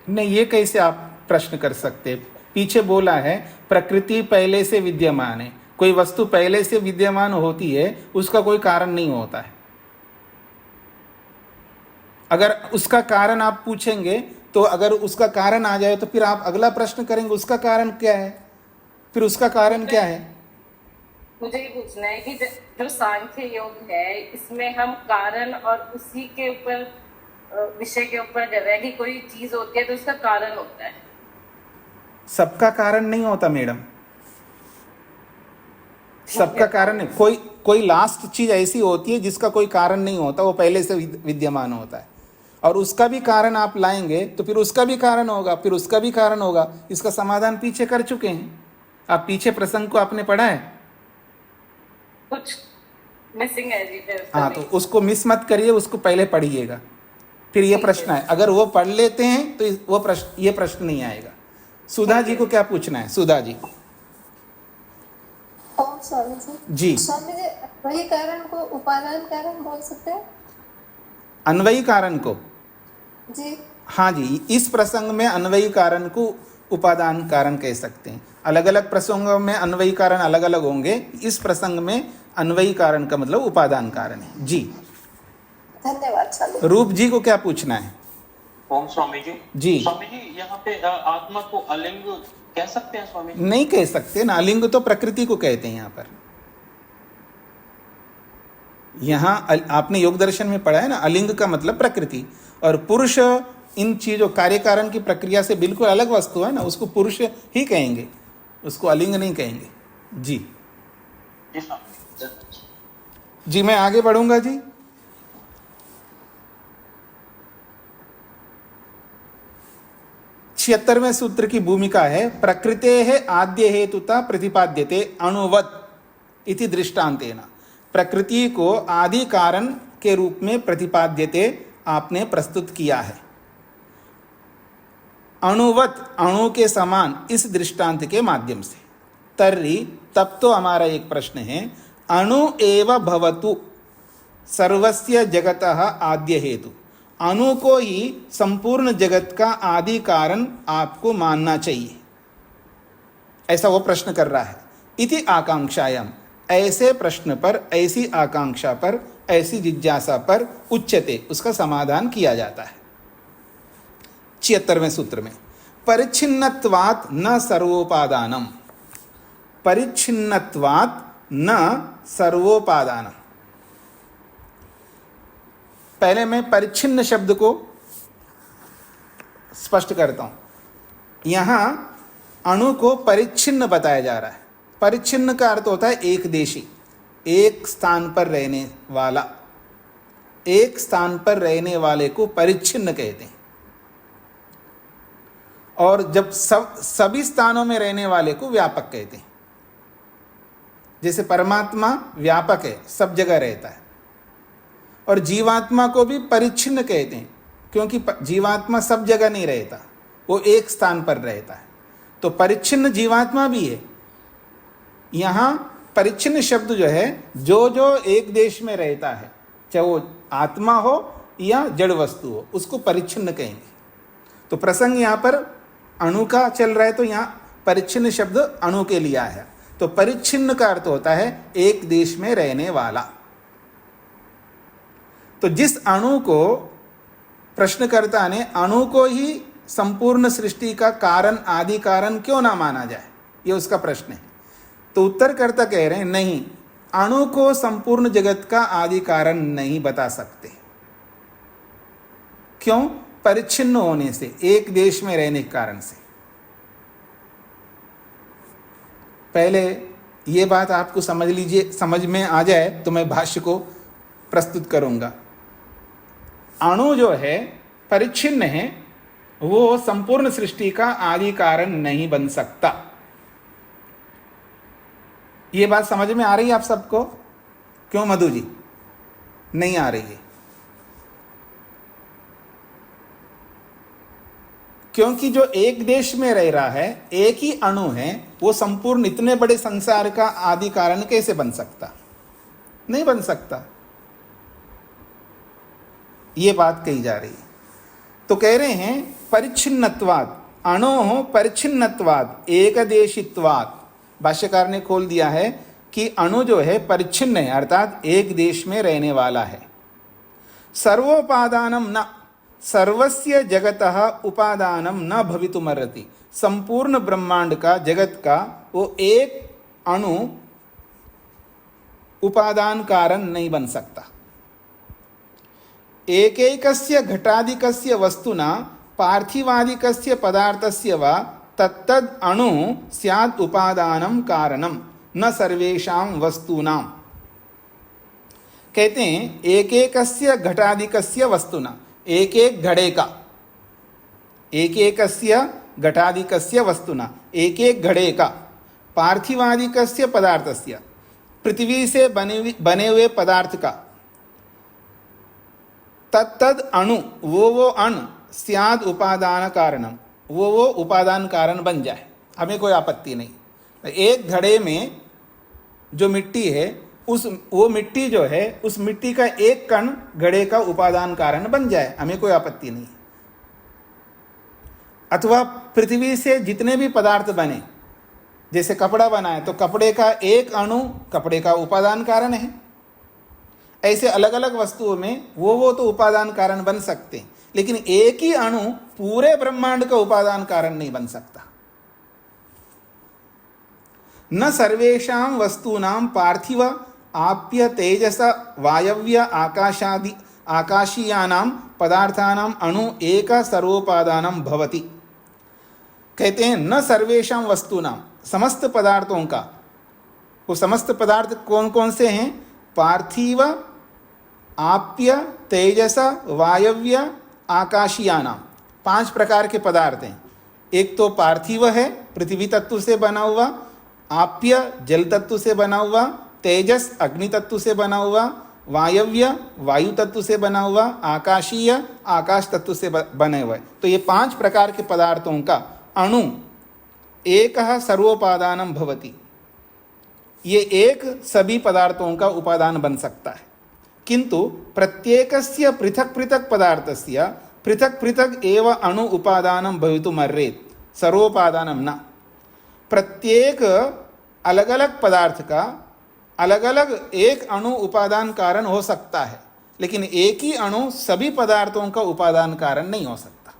नहीं, ये कैसे आप प्रश्न कर सकते? पीछे बोला है प्रकृति पहले से विद्यमान है। कोई वस्तु पहले से विद्यमान होती है, उसका कोई कारण नहीं होता है। अगर उसका कारण आप पूछेंगे तो अगर उसका कारण आ जाए तो फिर आप अगला प्रश्न करेंगे उसका कारण क्या है, फिर उसका कारण क्या है। मुझे ये पूछना है कि जो सांख्य योग है इसमें हम कारण और उसी के ऊपर विषय के ऊपर कर रहे हैं कि कोई चीज होती है तो उसका कारण होता है। सबका कारण नहीं होता मैडम, सबका कारण नहीं। कोई लास्ट चीज ऐसी होती है जिसका कोई कारण नहीं होता, वो पहले से विद्यमान होता है, और उसका भी कारण आप लाएंगे तो फिर उसका भी कारण होगा, फिर उसका भी कारण होगा। इसका समाधान पीछे कर चुके हैं आप, पीछे प्रसंग को आपने पढ़ा है। कुछ मिसिंग है जी। हाँ, तो उसको मिस मत करिए, उसको पहले पढ़िएगा, फिर ये प्रश्न है। अगर वो पढ़ लेते हैं तो वो प्रश्न, ये प्रश्न नहीं आएगा। सुधा जी को क्या पूछना है? सुधा जी। ओम स्वामी जी। जी। स्वामी जी, वही कारण को उपादान कारण बोल सकते हैं? अन्वयी कारण को? जी। हाँ जी, इस प्रसंग में अन्वयी कारण को उपादान कारण कह सकते हैं। अलग अलग प्रसंगों में अन्वयी कारण अलग अलग होंगे, इस प्रसंग में अन्वयी कारण का मतलब उपादान कारण है जी। धन्यवाद स्वामी। रूप जी को क्या पूछना है? ओम स्वामी जी। जी। स्वामी जी, यहाँ पे आत्मा को अलिंग कह सकते हैं स्वामी जी? नहीं कह सकते ना, अलिंग तो प्रकृति को कहते हैं। यहाँ पर यहाँ आपने योग दर्शन में पढ़ा है ना, अलिंग का मतलब प्रकृति, और पुरुष इन चीजों कार्य कारण की प्रक्रिया से बिल्कुल अलग वस्तु है ना, उसको पुरुष ही कहेंगे, उसको अलिंग नहीं कहेंगे जी। जी, मैं आगे बढ़ूंगा जी। छिहत्तरवें सूत्र की भूमिका है प्रकृते है आद्य हेतुता प्रतिपाद्यते अणुवत इति दृष्टांतेन। प्रकृति को आदि कारण के रूप में प्रतिपाद्यते आपने प्रस्तुत किया है। अणुवत, अणु के समान, इस दृष्टांत के माध्यम से। तर्हि, तब तो हमारा एक प्रश्न है, अणु एव भवतु सर्वस्य जगतः आद्य हेतु। अणु को ही संपूर्ण जगत का आदि कारण आपको मानना चाहिए, ऐसा वो प्रश्न कर रहा है। इति आकांक्षायाम, ऐसे प्रश्न पर, ऐसी आकांक्षा पर, ऐसी जिज्ञासा पर उच्यते, उसका समाधान किया जाता है। 76वें सूत्र में परिच्छिन्नत्वात् न सर्वोपादानम, परिच्छिन्नत्वात् न सर्वोपादानम। पहले मैं परिच्छिन्न शब्द को स्पष्ट करता हूं। यहाँ अणु को परिच्छिन्न बताया जा रहा है। परिच्छिन्न का अर्थ होता है एक देशी, एक स्थान पर रहने वाला। एक स्थान पर रहने वाले को परिच्छिन्न कहते हैं, और जब सभी स्थानों में रहने वाले को व्यापक कहते हैं। जैसे परमात्मा व्यापक है, सब जगह रहता है, और जीवात्मा को भी परिच्छिन्न कहते हैं, क्योंकि जीवात्मा सब जगह नहीं रहता, वो एक स्थान पर रहता है। तो परिच्छिन्न जीवात्मा भी है। यहाँ परिच्छिन्न शब्द जो है, जो एक देश में रहता है, चाहे वो आत्मा हो या जड़ वस्तु हो, उसको परिच्छिन्न कहेंगे। तो प्रसंग यहाँ पर अणु का चल रहा है, तो यहाँ परिच्छिन्न शब्द अणु के लिए आया। तो परिच्छिन्न का अर्थ होता है एक देश में रहने वाला। तो जिस अणु को प्रश्नकर्ता ने अणु को ही संपूर्ण सृष्टि का कारण, आदि कारण क्यों ना माना जाए, ये उसका प्रश्न है। तो उत्तरकर्ता कह रहे हैं नहीं, अणु को संपूर्ण जगत का आदि कारण नहीं बता सकते। क्यों? परिच्छिन्न होने से, एक देश में रहने के कारण से। पहले ये बात आपको समझ लीजिए, समझ में आ जाए तो मैं भाष्य को प्रस्तुत करूंगा। अणु जो है परिच्छिन्न है, वो संपूर्ण सृष्टि का आदि कारण नहीं बन सकता। ये बात समझ में आ रही है आप सबको? क्यों मधु जी, नहीं आ रही है? क्योंकि जो एक देश में रह रहा है, एक ही अणु है, वो संपूर्ण इतने बड़े संसार का आदि कारण कैसे बन सकता? नहीं बन सकता। ये बात कही जा रही है। तो कह रहे हैं परिच्छिन्नत्वात्, अणोः परिच्छिन्नत्वात् एकदेशित्वात्। भाष्यकार ने खोल दिया है कि अणु जो है परिच्छिन्न है, अर्थात एक देश में रहने वाला है। सर्वोपादानम न, सर्वस्य जगतः उपादानम न भवितुमर्हति। संपूर्ण ब्रह्मांड का, जगत का वो एक अणु उपादान कारण नहीं बन सकता। एकैकस्य घटादिकस्य वस्तुना पार्थिवादिकस्य पदार्थस्य वा तत्तद अणु स्यात् उपादानम कारणम न सर्वेषां वस्तूनां। कहते हैं एक एकस्य घटादिकस्य वस्तुना, एक एक घड़े का, एक एकस्य घटादिकस्य वस्तुना, एक एक घड़े का, पार्थिवादिकस्य पदार्थस्य, पृथ्वी से बने हुए पदार्थ का, तत्तद अणु, वो अणु, स्याद उपादान कारणम, वो उपादान कारण बन जाए, हमें कोई आपत्ति नहीं। एक घड़े में जो मिट्टी है, वो मिट्टी जो है, उस मिट्टी का एक कण घड़े का उपादान कारण बन जाए, हमें कोई आपत्ति नहीं। अथवा पृथ्वी से जितने भी पदार्थ बने, जैसे कपड़ा बना है तो कपड़े का एक अणु कपड़े का उपादान कारण है। ऐसे अलग अलग वस्तुओं में वो तो उपादान कारण बन सकते हैं, लेकिन एक ही अणु पूरे ब्रह्मांड का उपादान कारण नहीं बन सकता। न सर्वेषां वस्तूनां पार्थिव आप्य तेजस वायव्य आकाशादि आकाशीयानां पदार्थानां अणु एक सर्वोपादानं भवति। कहते हैं न सर्वेषां वस्तूनां, समस्त पदार्थों का, वो समस्त पदार्थ कौन कौन से हैं? पार्थिव आप्य तेजस वायव्य आकाशीयानां, 5 प्रकार के पदार्थ हैं। एक तो पार्थिव है, पृथ्वी तत्व से बना हुआ, आप्य जल तत्व से बना हुआ, तेजस अग्नि तत्व से बना हुआ, वायव्य वायु तत्व से बना हुआ, आकाशीय आकाश तत्व से बने हुए। तो ये 5 प्रकार के पदार्थों का अणु एकः सर्वोपादानं भवति। ये एक सभी पदार्थों का उपादान बन सकता है, किंतु प्रत्येकस्य पृथक पृथक पदार्थस्य पृथक पृथक एव अणु उपादानं भवितुमर्हेत्, सर्वोपादानं न। प्रत्येक अलग अलग पदार्थ का अलग अलग एक अणु उपादान कारण हो सकता है, लेकिन एक ही अणु सभी पदार्थों का उपादान कारण नहीं हो सकता।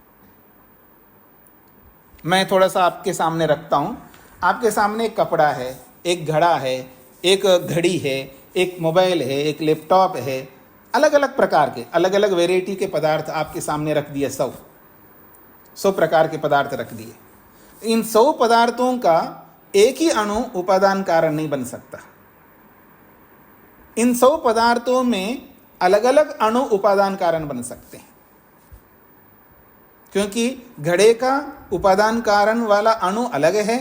मैं थोड़ा सा आपके सामने रखता हूं। आपके सामने एक कपड़ा है, एक घड़ा है, एक घड़ी है, एक मोबाइल है, एक लैपटॉप है, अलग अलग प्रकार के, अलग अलग वेराइटी के पदार्थ आपके सामने रख दिए। 100 प्रकार के पदार्थ रख दिए। इन 100 पदार्थों का एक ही अणु उपादान कारण नहीं बन सकता। इन 100 पदार्थों में अलग अलग अणु उपादान कारण बन सकते हैं, क्योंकि घड़े का उपादान कारण वाला अणु अलग है,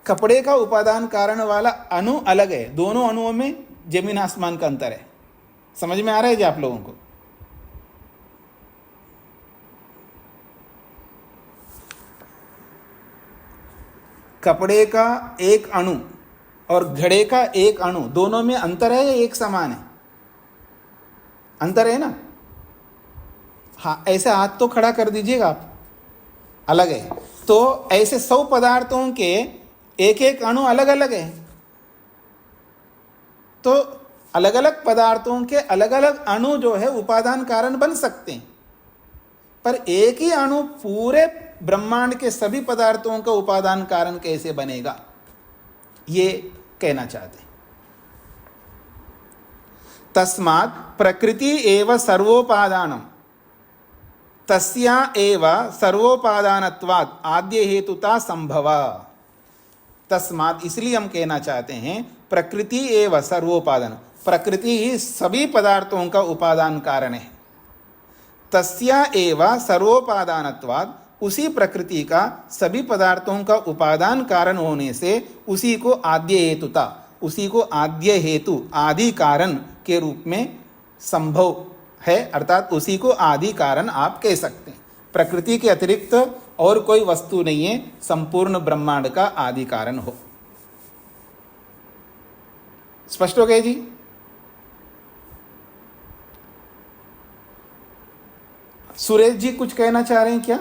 कपड़े का उपादान कारण वाला अणु अलग है। दोनों अणुओं में जमीन आसमान का अंतर है। समझ में आ रहा है जी आप लोगों को? कपड़े का एक अणु और घड़े का एक अणु, दोनों में अंतर है या एक समान है? अंतर है ना? हाँ, ऐसे हाथ तो खड़ा कर दीजिएगा आप, अलग है। तो ऐसे 100 पदार्थों के एक एक अणु अलग अलग है। तो अलग अलग पदार्थों के अलग अलग अणु जो है उपादान कारण बन सकते हैं, पर एक ही अणु पूरे ब्रह्मांड के सभी पदार्थों का उपादान कारण कैसे बनेगा, ये कहना चाहते हैं। तस्मात् प्रकृति एव सर्वोपादानम तस्या एव सर्वोपादानत्वात् आद्य हेतुता संभव। तस्मात्, इसलिए हम कहना चाहते हैं प्रकृति एव सर्वोपादान, प्रकृति ही सभी पदार्थों का उपादान कारण है। तस्या एव सर्वोपादानत्वात्, उसी प्रकृति का सभी पदार्थों का उपादान कारण होने से उसी को आद्य हेतुता, उसी को आद्य हेतु, आदि कारण के रूप में संभव है, अर्थात उसी को आदि कारण आप कह सकते हैं। प्रकृति के अतिरिक्त और कोई वस्तु नहीं है संपूर्ण ब्रह्मांड का आदि कारण हो। स्पष्ट हो गया जी? सुरेश जी कुछ कहना चाह रहे हैं क्या?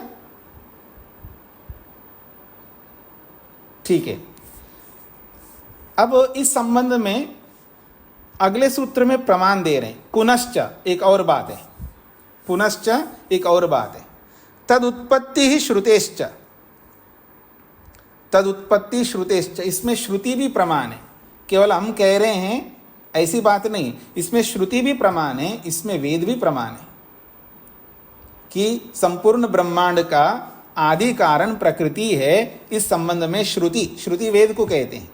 ठीक है। अब इस संबंध में अगले सूत्र में प्रमाण दे रहे हैं। पुनश्च एक और बात है, पुनश्च एक और बात है, तदुत्पत्ति ही श्रुतेश्च, तदुत्पत्ति श्रुतेश्च, इसमें श्रुति भी प्रमाण है। केवल हम कह रहे हैं ऐसी बात नहीं, इसमें श्रुति भी प्रमाण है, इसमें वेद भी प्रमाण है कि संपूर्ण ब्रह्मांड का आदि कारण प्रकृति है। इस संबंध में श्रुति, श्रुति वेद को कहते हैं,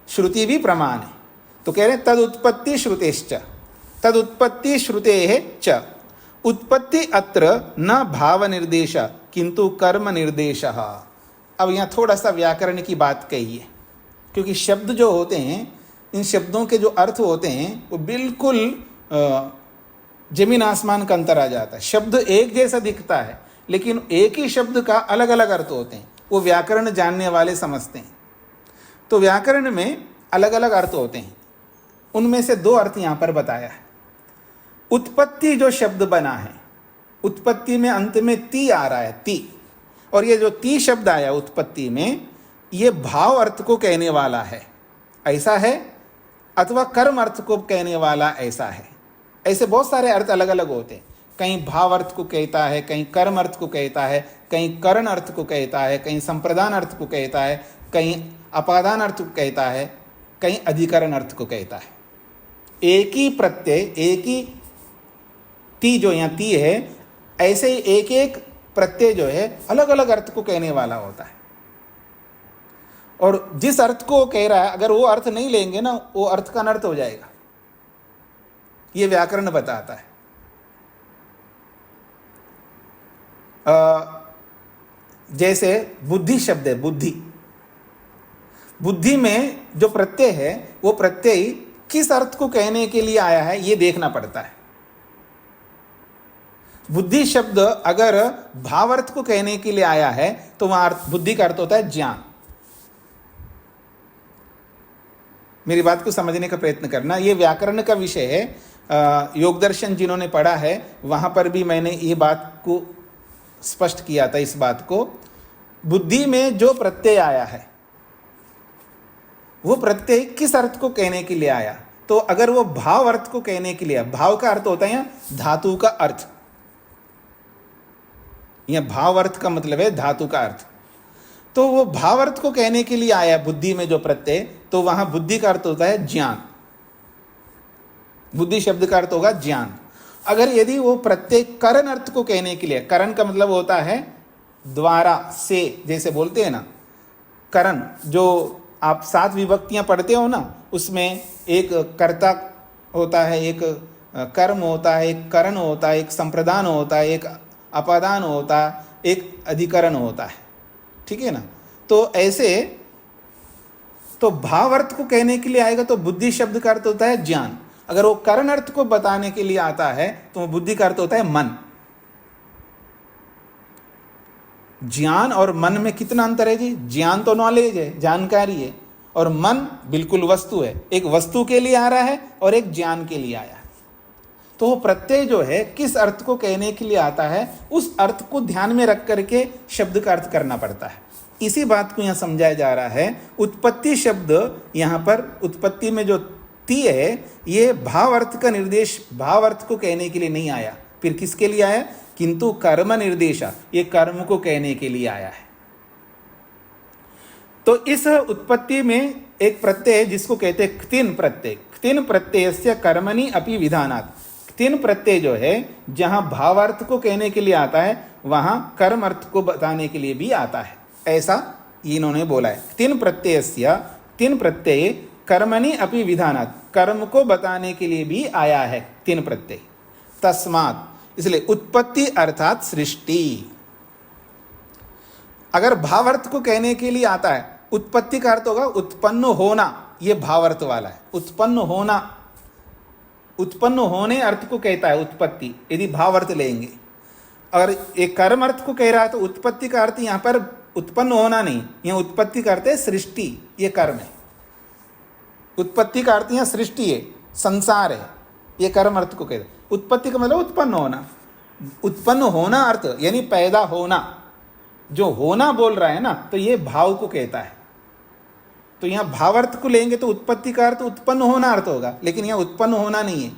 श्रुति भी प्रमाण है। तो कह रहे हैं तदुत्पत्ति श्रुतेश्च, तदुत्पत्ति श्रुतेः च, उत्पत्ति अत्र न भाव निर्देश किंतु कर्म निर्देश। अब यहाँ थोड़ा सा व्याकरण की बात कही है, क्योंकि शब्द जो होते हैं, इन शब्दों के जो अर्थ होते हैं वो बिल्कुल जमीन आसमान का अंतर आ जाता है। शब्द एक जैसा दिखता है, लेकिन एक ही शब्द का अलग अलग अर्थ होते हैं, वो व्याकरण जानने वाले समझते हैं। तो व्याकरण में अलग अलग अर्थ होते हैं, उनमें से 2 अर्थ यहाँ पर बताया है। उत्पत्ति जो शब्द बना है, उत्पत्ति में अंत में ती आ रहा है, ती, और ये जो ती शब्द आया उत्पत्ति में, ये भाव अर्थ को कहने वाला है, ऐसा है, अथवा कर्म अर्थ को कहने वाला ऐसा है। ऐसे बहुत सारे अर्थ अलग अलग होते हैं, कहीं भाव अर्थ को कहता है, कहीं कर्म अर्थ को कहता है, कहीं करण अर्थ को कहता है, कहीं संप्रदान अर्थ को कहता है, कहीं अपादान अर्थ को कहता है, कहीं अधिकरण अर्थ को कहता है। एक ही प्रत्यय, एक ही ती जो यहाँ ती है, ऐसे ही एक एक प्रत्यय जो है अलग अलग अर्थ को कहने वाला होता है। और जिस अर्थ को कह रहा है, अगर वो अर्थ नहीं लेंगे ना, वो अर्थ का अनर्थ हो जाएगा, ये व्याकरण बताता है। जैसे बुद्धि शब्द है, बुद्धि, बुद्धि में जो प्रत्यय है वो प्रत्यय किस अर्थ को कहने के लिए आया है ये देखना पड़ता है। बुद्धि शब्द अगर भावार्थ को कहने के लिए आया है तो वहां बुद्धि का अर्थ होता है ज्ञान। मेरी बात को समझने का प्रयत्न करना, ये व्याकरण का विषय है। योग दर्शन जिन्होंने पढ़ा है वहां पर भी मैंने ये बात को स्पष्ट किया था। इस बात को, बुद्धि में जो प्रत्यय आया है वो प्रत्यय किस अर्थ को कहने के लिए आया, तो अगर वो भाव अर्थ को कहने के लिए, भाव का अर्थ होता है यहाँ धातु का अर्थ, यह भाव अर्थ का मतलब है धातु का अर्थ, तो वो भाव अर्थ को कहने के लिए आया बुद्धि में जो प्रत्यय, तो वहां बुद्धि का अर्थ होता है ज्ञान। बुद्धि शब्द का अर्थ होगा ज्ञान। अगर यदि वो प्रत्यय करण अर्थ को कहने के लिए, करण का मतलब होता है द्वारा से, जैसे बोलते हैं ना, करण, जो आप 7 विभक्तियां पढ़ते हो ना, उसमें एक कर्ता होता है, एक कर्म होता है, एक करण होता है, एक संप्रदान होता है, एक अपादान होता है, एक अधिकरण होता है, ठीक है ना। तो ऐसे तो भाव अर्थ को कहने के लिए आएगा तो बुद्धि शब्द का अर्थ होता है ज्ञान। अगर वो करण अर्थ को बताने के लिए आता है तो बुद्धि का अर्थ होता है मन। ज्ञान और मन में कितना अंतर है जी? ज्ञान तो नॉलेज है, जानकारी है, और मन बिल्कुल वस्तु है। एक वस्तु के लिए आ रहा है और एक ज्ञान के लिए आया है। तो वो प्रत्यय जो है किस अर्थ को कहने के लिए आता है, उस अर्थ को ध्यान में रख करके शब्द का अर्थ करना पड़ता है। इसी बात को यहाँ समझाया जा रहा है। उत्पत्ति शब्द यहाँ पर उत्पत्ति में जो ती है, ये भाव अर्थ का निर्देश, भाव अर्थ को कहने के लिए नहीं आया, फिर किसके लिए आया? किंतु कर्म निर्देशा, ये कर्म को कहने के लिए आया है। तो इस उत्पत्ति में एक प्रत्यय जिसको कहते हैं क्तिन प्रत्यय, क्तिन प्रत्ययस्य कर्मणि अपि विधानात्। क्तिन प्रत्यय जो है जहां भावार्थ को कहने के लिए आता है, वहां कर्म अर्थ को बताने के लिए भी आता है, ऐसा इन्होंने बोला है। क्तिन प्रत्ययस्य, क्तिन प्रत्यय कर्मणि अपि विधानात्, कर्म को बताने के लिए भी आया है क्तिन प्रत्यय। तस्मात्, इसलिए उत्पत्ति अर्थात सृष्टि। अगर भावार्थ को कहने के लिए आता है, उत्पत्ति का अर्थ होगा उत्पन्न होना, ये भावार्थ वाला है। उत्पन्न होना, उत्पन्न होने अर्थ को कहता है उत्पत्ति, यदि भावार्थ लेंगे। अगर एक कर्म अर्थ को कह रहा है तो उत्पत्ति का अर्थ यहां पर उत्पन्न होना नहीं, यहां उत्पत्ति का अर्थ है सृष्टि, ये कर्म है। उत्पत्ति का अर्थ यहां सृष्टि है, संसार है, ये कर्म अर्थ को कहते हैं। उत्पत्ति का मतलब उत्पन्न होना। उत्पन्न होना अर्थ यानी पैदा होना, जो होना बोल रहा है ना, तो ये भाव को कहता है। तो यहां भावार्थ को लेंगे तो उत्पत्ति का अर्थ उत्पन्न होना अर्थ होगा, लेकिन यहां उत्पन्न होना नहीं है,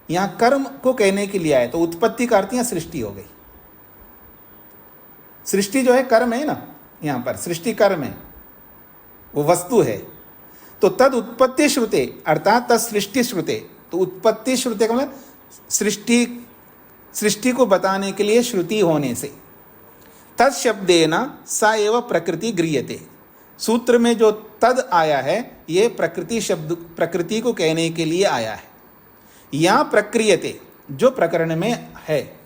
यहां कर्म को कहने के लिए आए, तो उत्पत्ति का अर्थ यहां सृष्टि हो गई। सृष्टि जो है कर्म है ना, यहां पर सृष्टि कर्म है, वो वस्तु है। तो तद उत्पत्ति श्रुते अर्थात तद सृष्टि श्रुते, तो उत्पत्ति श्रुते का मतलब सृष्टि को बताने के लिए श्रुति होने से। तद शब्देन सा एव प्रकृति गृह्यते, सूत्र में जो तद आया है ये प्रकृति शब्द, प्रकृति को कहने के लिए आया है। या प्रक्रियते, जो प्रकरण में है,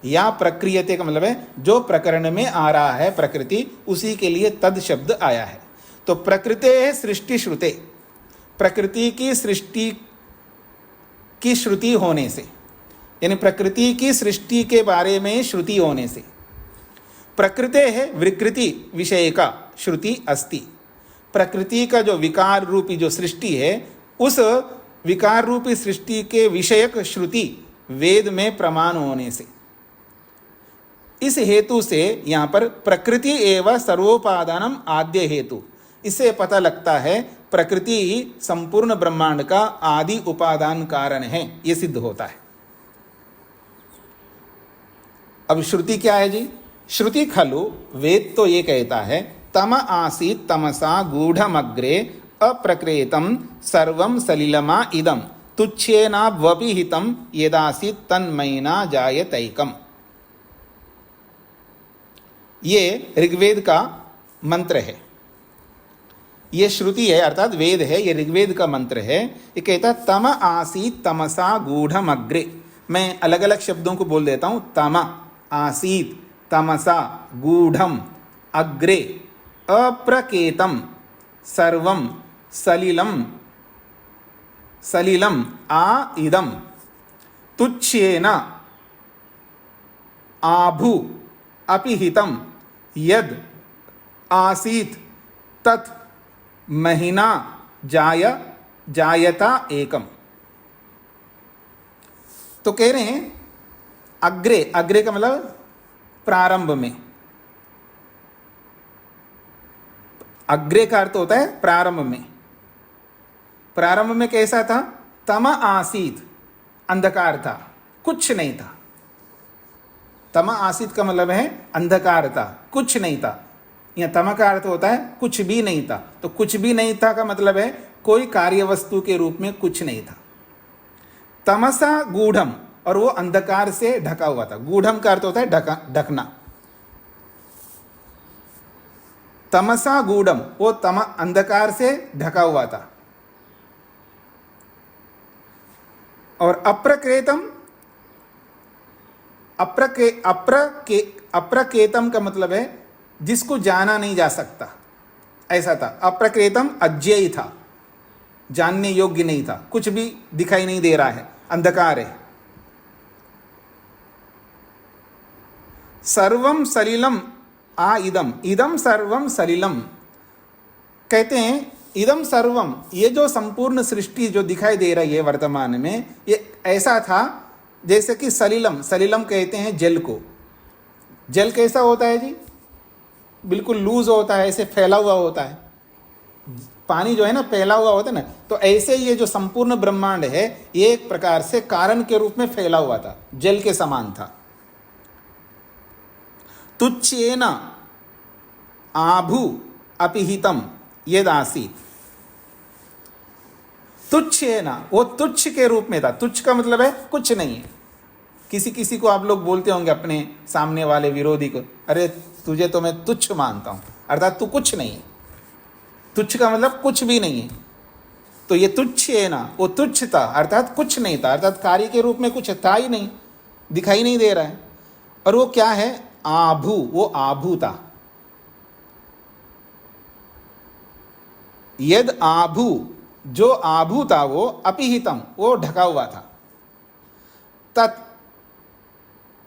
या प्रक्रियते का मतलब है जो प्रकरण में आ रहा है प्रकृति, उसी के लिए तद शब्द आया है। तो प्रकृते है सृष्टि श्रुते, प्रकृति की सृष्टि की श्रुति होने से, यानी प्रकृति की सृष्टि के बारे में श्रुति होने से। प्रकृते है विकृति विषय का श्रुति अस्ति, प्रकृति का जो विकार रूपी जो सृष्टि है, उस विकार रूपी सृष्टि के विषयक श्रुति वेद में प्रमाण होने से। इस हेतु से यहाँ पर प्रकृति एवं सर्वोपादानम आद्य हेतु, इससे पता लगता है प्रकृति ही संपूर्ण ब्रह्मांड का आदि उपादान कारण है, ये सिद्ध होता है। अब श्रुति क्या है जी? श्रुति खलु, वेद तो ये कहता है, तम आसीत् तमसा गूढ़मग्रे अप्रकृतं सर्वं सलिलमा इदं तुच्छेनावपि हितं यदासीत् तन्मयिना जायतैकम्। ये ऋग्वेद का मंत्र है, ये श्रुति है अर्थात वेद है, ये ऋग्वेद का मंत्र है। ये कहता तम आसीत् तमसा गूढ़मग्रे। मैं अलग अलग शब्दों को बोल देता हूँ। तम आसीत् तमसा गूढ़म अग्रे अप्रकेतम सर्वम सलिलम सलिलम आ इदम तुच्छेन आभु अपिहितम यद आसीत् तत् महिना जायता एकम। तो कह रहे हैं अग्रे, अग्रे का मतलब प्रारंभ में, अग्रे का अर्थ होता है प्रारंभ में। प्रारंभ में कैसा था? तम आसीत, अंधकार था, कुछ नहीं था। तम आसीत का मतलब है अंधकार था, कुछ नहीं था। यहाँ तम का अर्थ होता है कुछ भी नहीं था। तो कुछ भी नहीं था का मतलब है कोई कार्य वस्तु के रूप में कुछ नहीं था। तमसा गूढ़म, और वो अंधकार से ढका हुआ था। गूढ़म का अर्थ होता है ढकना। तमसा गूढ़म, वो अंधकार से ढका हुआ था। और अप्रकेतम, अप्रकेतम का मतलब है जिसको जाना नहीं जा सकता, ऐसा था। अप्रकेतम अज्ञेय था, जानने योग्य नहीं था, कुछ भी दिखाई नहीं दे रहा है, अंधकार है। सर्वम सलिलम आ इदम, इदम सर्वम सलिलम, कहते हैं इदम सर्वम, ये जो संपूर्ण सृष्टि जो दिखाई दे रही है वर्तमान में, ये ऐसा था जैसे कि सलिलम, सलिलम कहते हैं जल को। जल कैसा होता है जी? बिल्कुल लूज होता है, ऐसे फैला हुआ होता है। पानी जो है ना फैला हुआ होता है ना, तो ऐसे ये जो संपूर्ण ब्रह्मांड है ये एक प्रकार से कारण के रूप में फैला हुआ था, जल के समान था। तुच्छेन आभु अपिहितम यदासीत, तुच्छेन, वो तुच्छ के रूप में था। तुच्छ का मतलब है कुछ नहीं है। किसी किसी को आप लोग बोलते होंगे अपने सामने वाले विरोधी को, अरे तुझे तो मैं तुच्छ मानता हूं, अर्थात तू कुछ नहीं है। तुच्छ का मतलब कुछ भी नहीं है। तो ये तुच्छ है ना, वो तुच्छ था अर्थात कुछ नहीं था, अर्थात कार्य के रूप में कुछ था ही नहीं, दिखाई नहीं दे रहा है। और वो क्या है? आभू, वो आभू था। यद आभू, जो आभू था वो अपिहितम, वो ढका हुआ था। तत्,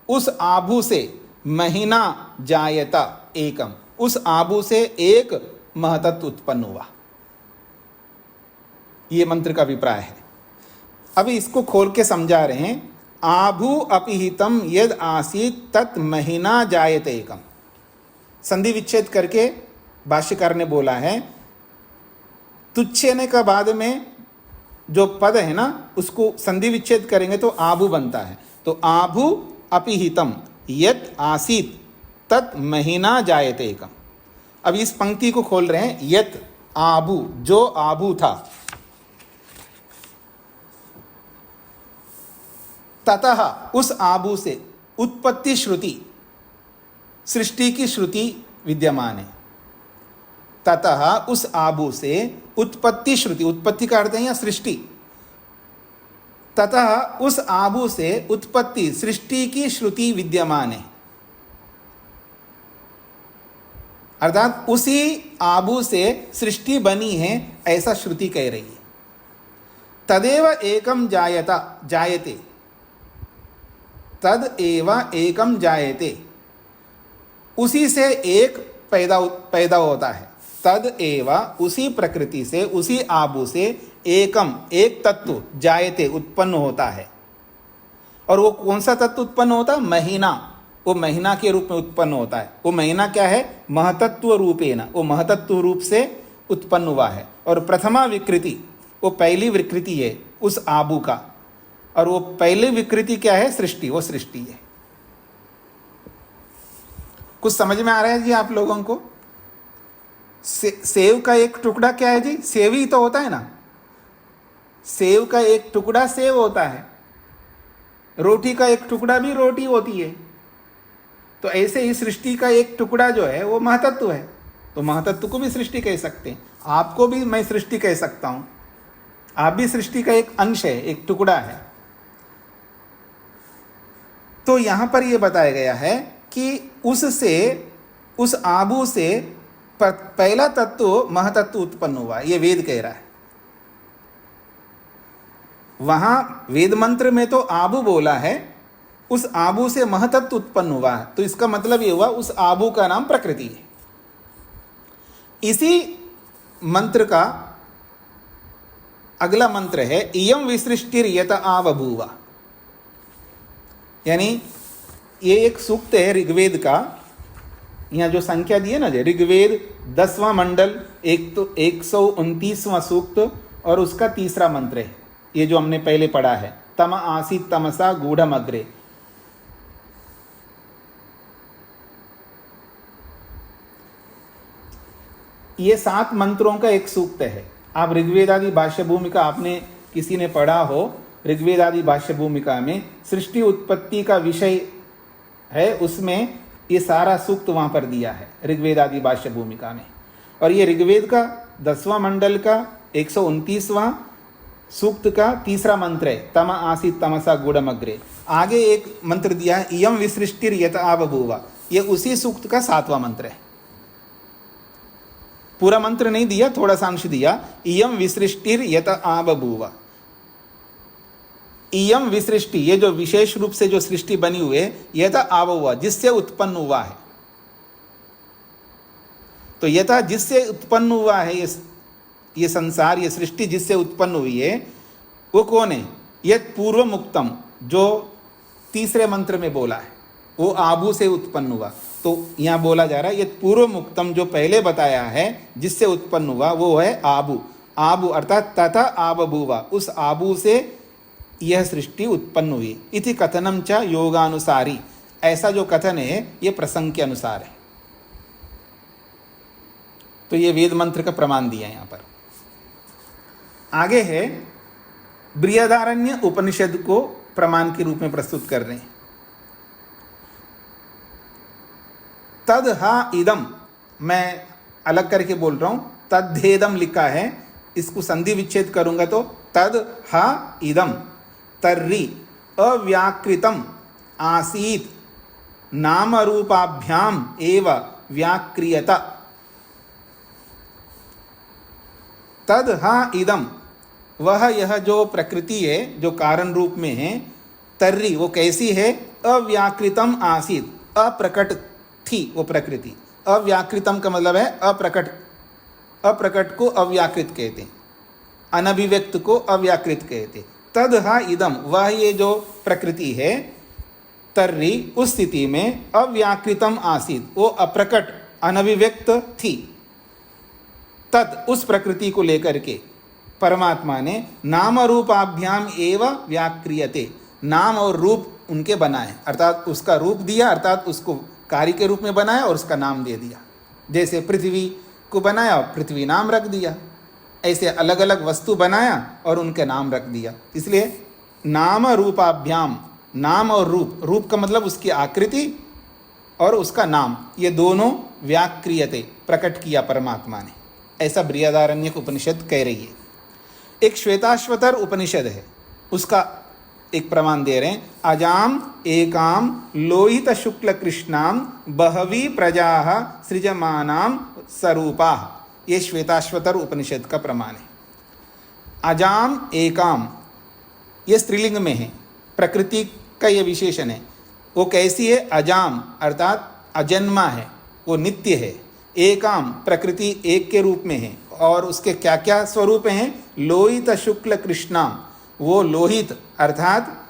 उस आभू से महीना जायता एकम, उस आभू से एक महतत्व उत्पन्न हुआ। ये मंत्र का अभिप्राय है। अभी इसको खोल के समझा रहे हैं। आभू अपिहितम यद आसीत तत् महीना जायते एकम, संधि विच्छेद करके भाष्यकार ने बोला है। तुच्छेने का बाद में जो पद है ना, उसको संधि विच्छेद करेंगे तो आभू बनता है। तो आभू अपिहितम यत् आसीत तत् महीना जायते एकम। अब इस पंक्ति को खोल रहे हैं। यत् आभू, जो आभू था, ततः, उस आभू से, उत्पत्ति श्रुति, सृष्टि की श्रुति विद्यमान है। ततः, उस आभू से उत्पत्ति श्रुति, उत्पत्ति का अर्थ है या सृष्टि। ततः, उस आभू से उत्पत्ति, सृष्टि की श्रुति विद्यमान है, अर्थात उसी आभू से सृष्टि बनी है, ऐसा श्रुति कह रही है। तदेव एकम जायता, जायते, तद एव एकम जायते, उसी से एक पैदा होता है। तद एव, उसी प्रकृति से, उसी आभू से एकम, एक तत्व जायते, उत्पन्न होता है। और वो कौन सा तत्व उत्पन्न होता है? महीना, वो महीना के रूप में उत्पन्न होता है। वो महीना क्या है? महतत्व रूपेण, वो महतत्व रूप से उत्पन्न हुआ है। और प्रथमा विकृति, वो पहली विकृति है उस आभू का। और वो पहली विकृति क्या है? सृष्टि, वो सृष्टि है। कुछ समझ में आ रहा है जी आप लोगों को? सेव का एक टुकड़ा क्या है जी? सेव ही तो होता है ना। सेव का एक टुकड़ा सेव होता है, रोटी का एक टुकड़ा भी रोटी होती है। तो ऐसे ही सृष्टि का एक टुकड़ा जो है वो महतत्व है। तो महतत्व को भी सृष्टि कह सकते हैं। आपको भी मैं सृष्टि कह सकता हूं। आप भी सृष्टि का एक अंश है, एक टुकड़ा है। तो यहां पर यह बताया गया है कि उससे, उस आभू से पहला तत्व महतत्व उत्पन्न हुआ, यह वेद कह रहा है। वहां वेद मंत्र में तो आभू बोला है, उस आभू से महतत्व उत्पन्न हुआ है। तो इसका मतलब यह हुआ उस आभू का नाम प्रकृति है। इसी मंत्र का अगला मंत्र है इयम विसृष्टिर यत आवभूवा, यानी ये एक सूक्त है ऋग्वेद का। यहाँ जो संख्या दी है ना, ऋग्वेद 10वां मंडल 129वां सूक्त और उसका तीसरा मंत्र है ये जो हमने पहले पढ़ा है, तम आसीत तमसा गूढ़म अग्रे। ये 7 मंत्रों का एक सूक्त है। आप ऋग्वेद आदि भाष्य भूमिका, आपने किसी ने पढ़ा हो, ऋग्वेद आदि भाष्य भूमिका में सृष्टि उत्पत्ति का विषय है, उसमें ये सारा सूक्त वहाँ पर दिया है ऋग्वेद आदि भाष्य भूमिका में। और ये ऋग्वेद का 10वां मंडल का 129वां सूक्त का 3रा मंत्र है, तम आसीत् तमसा गूढ़मग्रे। आगे एक मंत्र दिया है इयं विसृष्टिर यत आबभूव, ये उसी सूक्त का 7वां मंत्र है। पूरा मंत्र नहीं दिया, थोड़ा सा अंश दिया। इयं विसृष्टिर यत आबभूव, इयं विसृष्टि, ये जो विशेष रूप से जो सृष्टि बनी हुई है, यथा आबहुआ, जिससे उत्पन्न हुआ है। तो यथा जिससे उत्पन्न हुआ है ये संसार, ये सृष्टि जिससे उत्पन्न हुई है, वो कौन है? यत पूर्व मुक्तम, जो तीसरे मंत्र में बोला है, वो आबू से उत्पन्न हुआ। तो यहाँ बोला जा रहा है यत पूर्व मुक्तम, जो पहले बताया है जिससे उत्पन्न हुआ, वो है आबू। आबू अर्थात तथा आबभूवा, उस आबू से यह सृष्टि उत्पन्न हुई। इति कथनम च योगानुसारी, ऐसा जो कथन है ये प्रसंग के अनुसार है। तो ये वेद मंत्र का प्रमाण दिया यहाँ पर। आगे है बृहदारण्य उपनिषद को प्रमाण के रूप में प्रस्तुत कर रहे हैं। तद हा इदम, मैं अलग करके बोल रहा हूं, तद्धेदम लिखा है, इसको संधि विच्छेद करूंगा तो तद हा इदम तर्रि अव्याकृतम आसीत नाम रूपाभ्याम एव व्याक्रियत। तद हा इदम, वह यह जो प्रकृति है जो कारण रूप में है, तर्रि वो कैसी है? अव्याकृतम आसीत, अप्रकट थी वो प्रकृति। अव्याकृतम का मतलब है अप्रकट, अप्रकट को अव्याकृत कहते हैं, अनभिव्यक्त को अव्याकृत कहते हैं। तद हा इदम, वह ये जो प्रकृति है, तर्रि उस स्थिति में अव्याकृतम आसीत, वो अप्रकट अनभिव्यक्त थी। तत् उस प्रकृति को लेकर के परमात्मा ने नाम रूपाभ्याम एव व्याक्रियते, नाम और रूप उनके बनाए, अर्थात उसका रूप दिया, अर्थात उसको कार्य के रूप में बनाया और उसका नाम दे दिया। जैसे पृथ्वी को बनाया, पृथ्वी नाम रख दिया, ऐसे अलग अलग वस्तु बनाया और उनके नाम रख दिया। इसलिए नाम रूपाभ्याम, नाम और रूप, रूप का मतलब उसकी आकृति और उसका नाम, ये दोनों व्याक्रियते प्रकट किया परमात्मा ने, ऐसा बृहदारण्यक उपनिषद कह रही है। एक श्वेताश्वतर उपनिषद है, उसका एक प्रमाण दे रहे हैं। अजाम एकाम लोहित शुक्ल कृष्णाम बहवी प्रजाः सृजमानाम स्वरूपा, ये श्वेताश्वतर उपनिषद का प्रमाण है। अजाम एकाम, ये स्त्रीलिंग में है, प्रकृति का ये विशेषण है। वो कैसी है? अजाम अर्थात अजन्मा है, वो नित्य है। एकाम, प्रकृति एक के रूप में है। और उसके क्या क्या स्वरूप हैं? लोहित शुक्ल कृष्णाम, वो लोहित अर्थात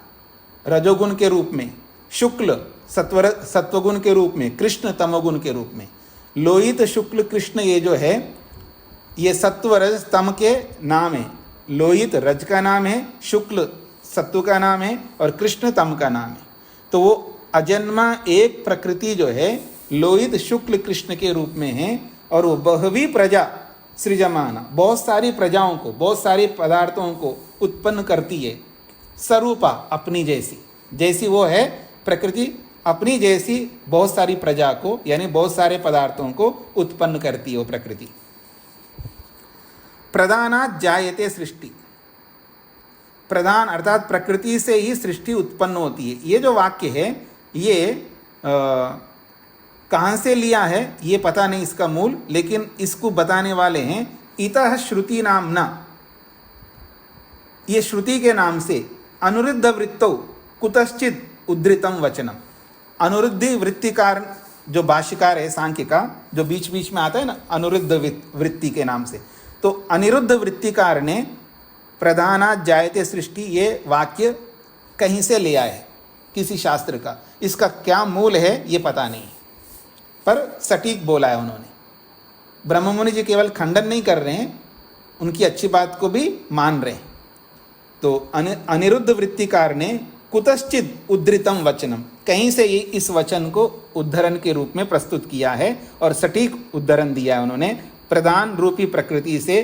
रजोगुण के रूप में, शुक्ल सत्वगुण के रूप में, कृष्ण तमोगुण के रूप में। लोहित शुक्ल कृष्ण ये जो है, ये सत्व रज तम के नाम है। लोहित रज का नाम है, शुक्ल सत्व का नाम है और कृष्ण तम का नाम है। तो वो अजन्मा एक प्रकृति जो है लोहित शुक्ल कृष्ण के रूप में है। और वो बहवी प्रजा सृजमाना, बहुत सारी प्रजाओं को, बहुत सारे पदार्थों को उत्पन्न करती है। स्वरूपा, अपनी जैसी, जैसी वो है प्रकृति, अपनी जैसी बहुत सारी प्रजा को यानी बहुत सारे पदार्थों को उत्पन्न करती है वो प्रकृति। प्रधानात् जायते सृष्टि, प्रधान अर्थात प्रकृति से ही सृष्टि उत्पन्न होती है। ये जो वाक्य है ये कहाँ से लिया है ये पता नहीं इसका मूल, लेकिन इसको बताने वाले हैं इतः श्रुति नामना, ये श्रुति के नाम से अनुरुद्ध वृत्तौ कुतश्चित उद्धृतम वचनम। अनुरुद्धि वृत्तिकार जो भाष्यकार है सांख्य का, जो बीच बीच में आता है ना अनुरुद्ध वृत्ति के नाम से, तो अनिरुद्ध वृत्तिकार ने प्रधानात् जायते सृष्टि ये वाक्य कहीं से ले आए, किसी शास्त्र का। इसका क्या मूल है ये पता नहीं, पर सटीक बोला है उन्होंने। ब्रह्ममुनि जी केवल खंडन नहीं कर रहे हैं, उनकी अच्छी बात को भी मान रहे हैं। तो अनिरुद्ध वृत्तिकार ने कुतश्चित उद्धृतम वचनम, कहीं से ये इस वचन को उद्धरण के रूप में प्रस्तुत किया है और सटीक उद्धरण दिया है उन्होंने। प्रधान रूपी प्रकृति से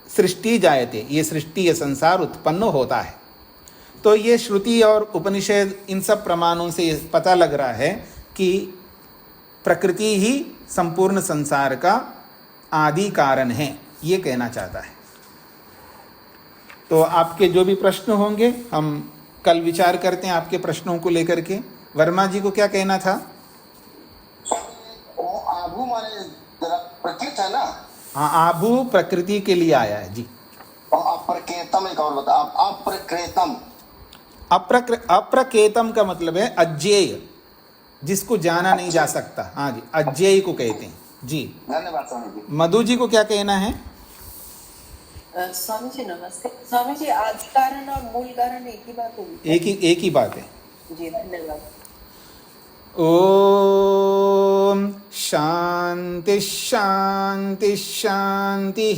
सृष्टि जायते, ये सृष्टि ये संसार उत्पन्न होता है। तो ये श्रुति और उपनिषद इन सब प्रमाणों से पता लग रहा है कि प्रकृति ही संपूर्ण संसार का आदि कारण है, ये कहना चाहता है। तो आपके जो भी प्रश्न होंगे हम कल विचार करते हैं आपके प्रश्नों को लेकर के। वर्मा जी को क्या कहना था? वो आभू माने जरा प्रकृति है ना? हाँ, आभू प्रकृति के लिए आया है जी। और अप्रकृतम एक और बता, अप्रकृतम। अप्रकेतम का मतलब है अज्ञेय, जिसको जाना नहीं जा सकता। हाँ जी, अज्ञेय को कहते हैं जी। धन्यवाद स्वामी जी। मधु जी को क्या कहना है? स्वामी जी नमस्ते। स्वामी जी आदि कारण और मूल कारण एक ही बात होगी? एक ही बात है जी, धन्यवाद। ओम शांति शांति शांति।